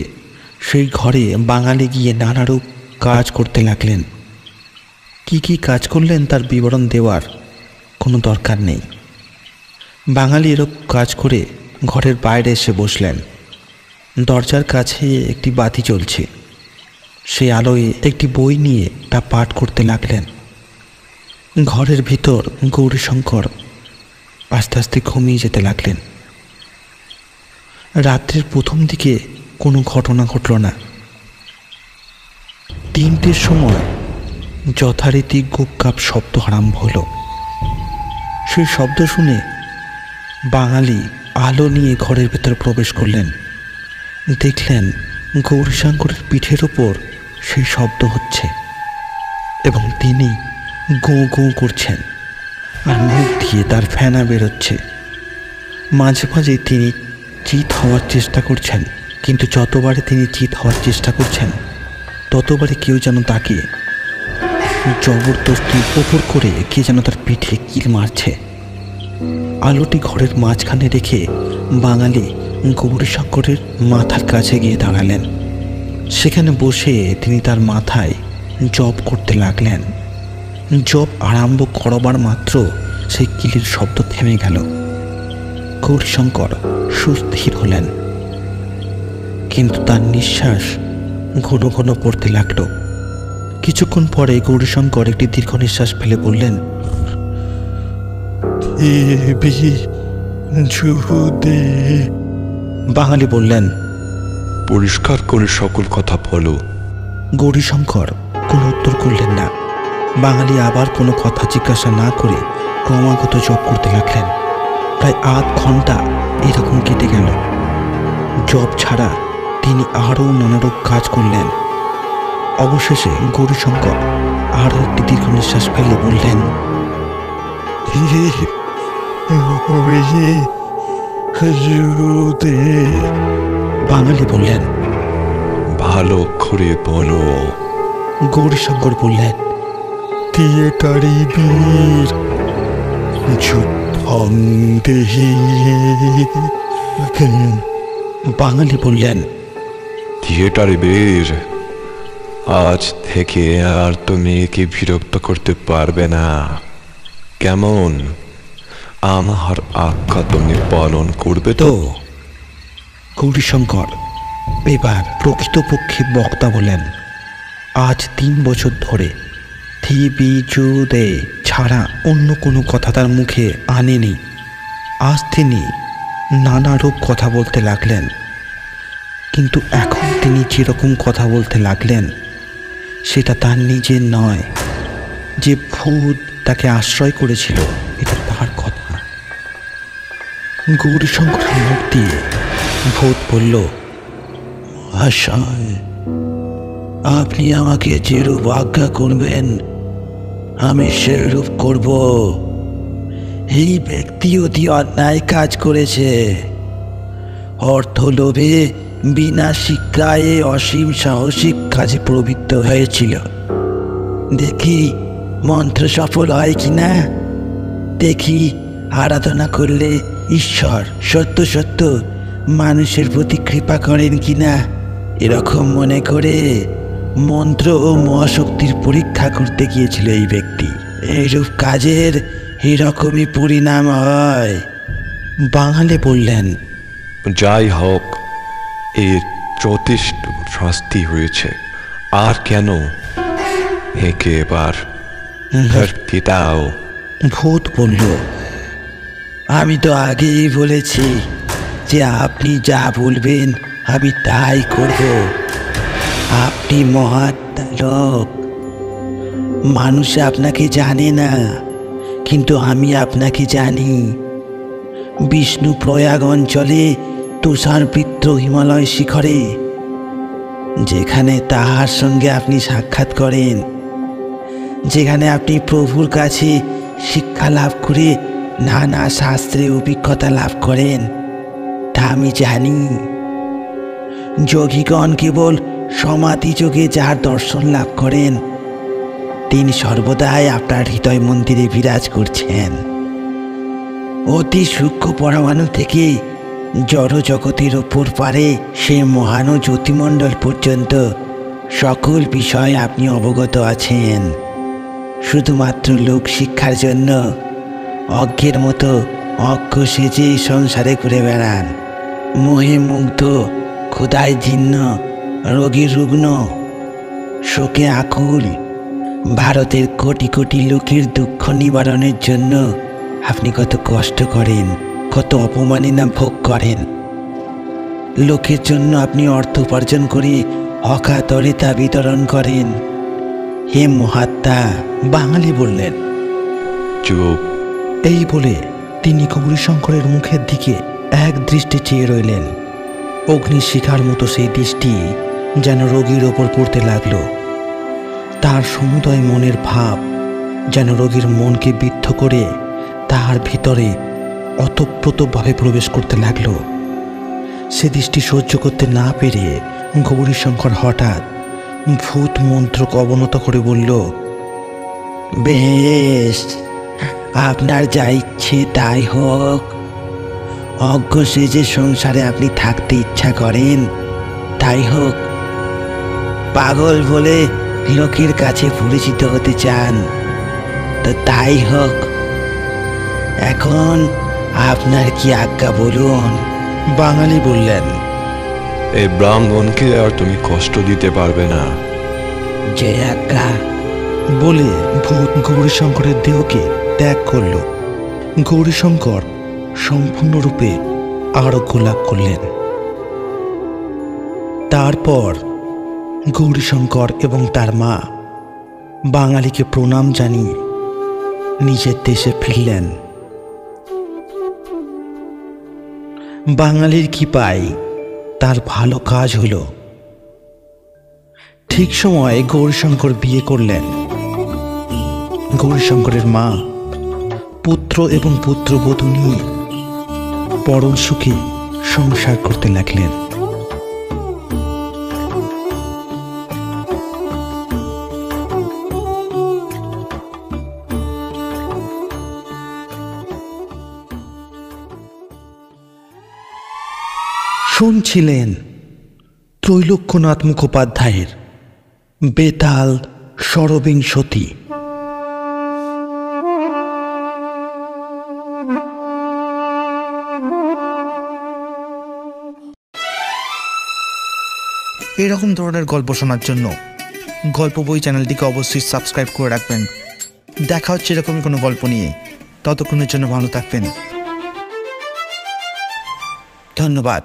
সেই ঘরে বাঙালি গিয়ে নানারূপ কাজ করতে লাগলেন। কি কি কাজ করলেন তার বিবরণ দেওয়ার কোনো দরকার নেই। বাঙালি এরূপ কাজ করে ঘরের বাইরে এসে বসলেন। দরজার কাছে একটি বাতি জ্বলছে। সেই আলোয় একটি বই নিয়ে তা পাঠ করতে লাগলেন। ঘরের ভিতর গৌরীশঙ্কর আস্তে আস্তে ঘুমিয়ে যেতে লাগলেন। রাত্রির প্রথম দিকে কোনো ঘটনা ঘটল না। 3টের সময় যথারীতি গুপকাপ শব্দ আরম্ভ হলো। সেই শব্দ শুনে বাঙালি আলো নিয়ে ঘরের ভেতর প্রবেশ করলেন। দেখলেন গৌরীশঙ্করের পিঠের ওপর সেই শব্দ হচ্ছে এবং তিনি গোঁ গোঁ করছেন আর মুখ দিয়ে তার ফেনা বেরোচ্ছে। মাঝে মাঝে তিনি চিৎ হওয়ার চেষ্টা করছেন, কিন্তু যতবারে তিনি চিৎ হওয়ার চেষ্টা করছেন ততবারে কেউ যেন তাকে জবরদস্তি ওপর করে কে যেন তার পিঠে কিল মারছে। আলোটি ঘরের মাঝখানে রেখে বাঙালি গৌরীশঙ্করের মাথার কাছে গিয়ে দাঁড়ালেন। সেখানে বসে তিনি তার মাথায় জপ করতে লাগলেন। জপ আরম্ভ করবার মাত্র সেই কিলের শব্দ থেমে গেল। গৌরীশঙ্কর সুস্থির হলেন, কিন্তু তার নিঃশ্বাস ঘন ঘন পড়তে লাগলো। কিছুক্ষণ পরে গৌরীশঙ্কর একটি দীর্ঘ নিঃশ্বাস ফেলে বললেন, বাঙালি বললেন, পরিষ্কার করে সকল কথা বলো। গৌরীশঙ্কর কোনো উত্তর করলেন না। বাঙালি আবার কোনো কথা জিজ্ঞাসা না করে ক্রমাগত জপ করতে লাগলেন। প্রায় 8 ঘন্টা এরকম কেটে গেল। জপ ছাড়া তিনি আরও নানারূপ কাজ করলেন। অবশেষে গৌরীশঙ্কর আরো একটি দীর্ঘ নিঃশ্বাস ফেলে বললেন, বাঙালি বললেন, ভালো করে বলো। গৌরীশঙ্কর বললেন, থিয়েটারে বীর যুদ্ধং দেহি। বাঙালি বললেন, থিয়েটারে বীর, আজ থেকে আর তুমি কি বিরক্ত করতে পারবে না? কেমন, আমার আজ্ঞা তুমি পালন করবে তো? গৌরীশঙ্কর এবার প্রকৃতপক্ষে বক্তা বলেন, আজ 3 বছর ধরে থিবিজুদে ছাড়া অন্য কোনো কথা তার মুখে আনেনি। আজ তিনি নানা রূপ কথা বলতে লাগলেন, কিন্তু এখন তিনি যেরকম কথা বলতে লাগলেন সেটা তার নিজের নয়। যে ভূত তাকে আশ্রয় করেছিল এটা তার কথা। গৌরীশঙ্করের মুখ দিয়ে ভূত বলল, মহাশয়, আপনি আমাকে যেরূপ আজ্ঞা করবেন আমি সেরূপ করব। এই ব্যক্তি অতি অন্যায় কাজ করেছে। অর্থ লোভে বিনা শিক্ষায় অসীম সাহসিক কাজে প্রবৃত্ত হয়েছিল। দেখি মন্ত্র সফল হয় কিনা, দেখি আরাধনা করলে ঈশ্বর সত্য সত্য মানুষের প্রতি কৃপা করেন কিনা। এরকম মনে করে মন্ত্র ও মহাশক্তির পরীক্ষা করতে গিয়েছিল এই ব্যক্তি। এইরূপ কাজের এরকমই পরিণাম হয়। বাঙালি বললেন, যাই হোক, এর যথেষ্ট শাস্তি হয়েছে। আর কেন, একে এবার ধরতে দাও। ভূত বলল, আমি তো আগেই বলেছি যে আপনি যা বলবেন আমি তাই করব। আপনি মহাত্মা লোক, মানুষ আপনাকে জানে না, কিন্তু আমি আপনাকে জানি। বিষ্ণু প্রয়াগ অঞ্চলে তুষারবৃত্ত হিমালয় শিখরে, যেখানে তাহার সঙ্গে আপনি সাক্ষাৎ করেন, যেখানে আপনি প্রভুর কাছে শিক্ষা লাভ করে নানা শাস্ত্রে অভিজ্ঞতা লাভ করেন, তা আমি জানি। যোগীগণ কেবল সমাধি যোগে যার দর্শন লাভ করেন তিনি সর্বদাই আপনার হৃদয় মন্দিরে বিরাজ করছেন। অতি সূক্ষ্ম পরমাণু থেকে জড় জগতের ওপর পারে সে মহান জ্যোতিমণ্ডল পর্যন্ত সকল বিষয় আপনি অবগত আছেন। শুধুমাত্র লোক শিক্ষার জন্য অজ্ঞের মতো অজ্ঞ সেজে সংসারে ঘুরে বেড়ান। মোহে মুগ্ধ, ক্ষুধায় জীর্ণ, রোগী রুগ্ন, শোকে আকুল ভারতের কোটি কোটি লোকের দুঃখ নিবারণের জন্য আপনি কত কষ্ট করেন, কত অপমাননা ভোগ করেন। লোকের জন্য আপনি অর্থ উপার্জন করে অকাতরে তা বিতরণ করেন। হে মহাত্মা, বাঙালি বললেন। চুপ। এই বলে তিনি গৌরীশঙ্করের মুখের দিকে এক দৃষ্টি চেয়ে রইলেন। অগ্নিশিখার মতো সেই দৃষ্টি যেন রোগীর ওপর পড়তে লাগল। তার সমুদয় মনের ভাব যেন রোগীর মনকে বিদ্ধ করে তাহার ভিতরে অতপ্রতভাবে প্রবেশ করতে লাগল। সে দৃষ্টি সহ্য করতে না পেরে গৌরীশঙ্কর হঠাৎ ভূত মন্ত্রক অবনত করে বলল, বেশ, আপনার যা ইচ্ছে তাই হোক। অজ্ঞ সে যে সংসারে আপনি থাকতে ইচ্ছা করেন তাই হোক। পাগল বলে লোকের কাছে পরিচিত হতে চান তো তাই হোক। এখন আপনার কি আজ্ঞা বলুন। বাঙালি বললেন, এই ব্রাহ্মণকে আর তুমি কষ্ট দিতে পারবে না। যে আজ্ঞা। বলে ভূত গৌরীশঙ্করের দেহকে ত্যাগ করল। গৌরীশঙ্কর সম্পূর্ণরূপে আরোগ্য লাভ করলেন। তারপর গৌরীশঙ্কর এবং তার মা বাঙালিকে প্রণাম জানিয়ে নিজের দেশে ফিরলেন। বাঙালির কৃপায় তার ভালো কাজ হলো। ঠিক সময়ে গৌরীশঙ্কর বিয়ে করলেন গৌরীশঙ্করের মা পুত্র এবং পুত্রবধূ নিয়ে পরম সুখে সংসার করতে লাগলেন। শুনছিলেন ত্রৈলোক্যনাথ মুখোপাধ্যায়ের বেতাল ষড়বিংশতি। এরকম ধরনের গল্প শোনার জন্য গল্প বই চ্যানেলটিকে অবশ্যই সাবস্ক্রাইব করে রাখবেন। দেখা হচ্ছে এরকমই কোনো গল্প নিয়ে, ততক্ষণের জন্য ভালো থাকবেন। ধন্যবাদ।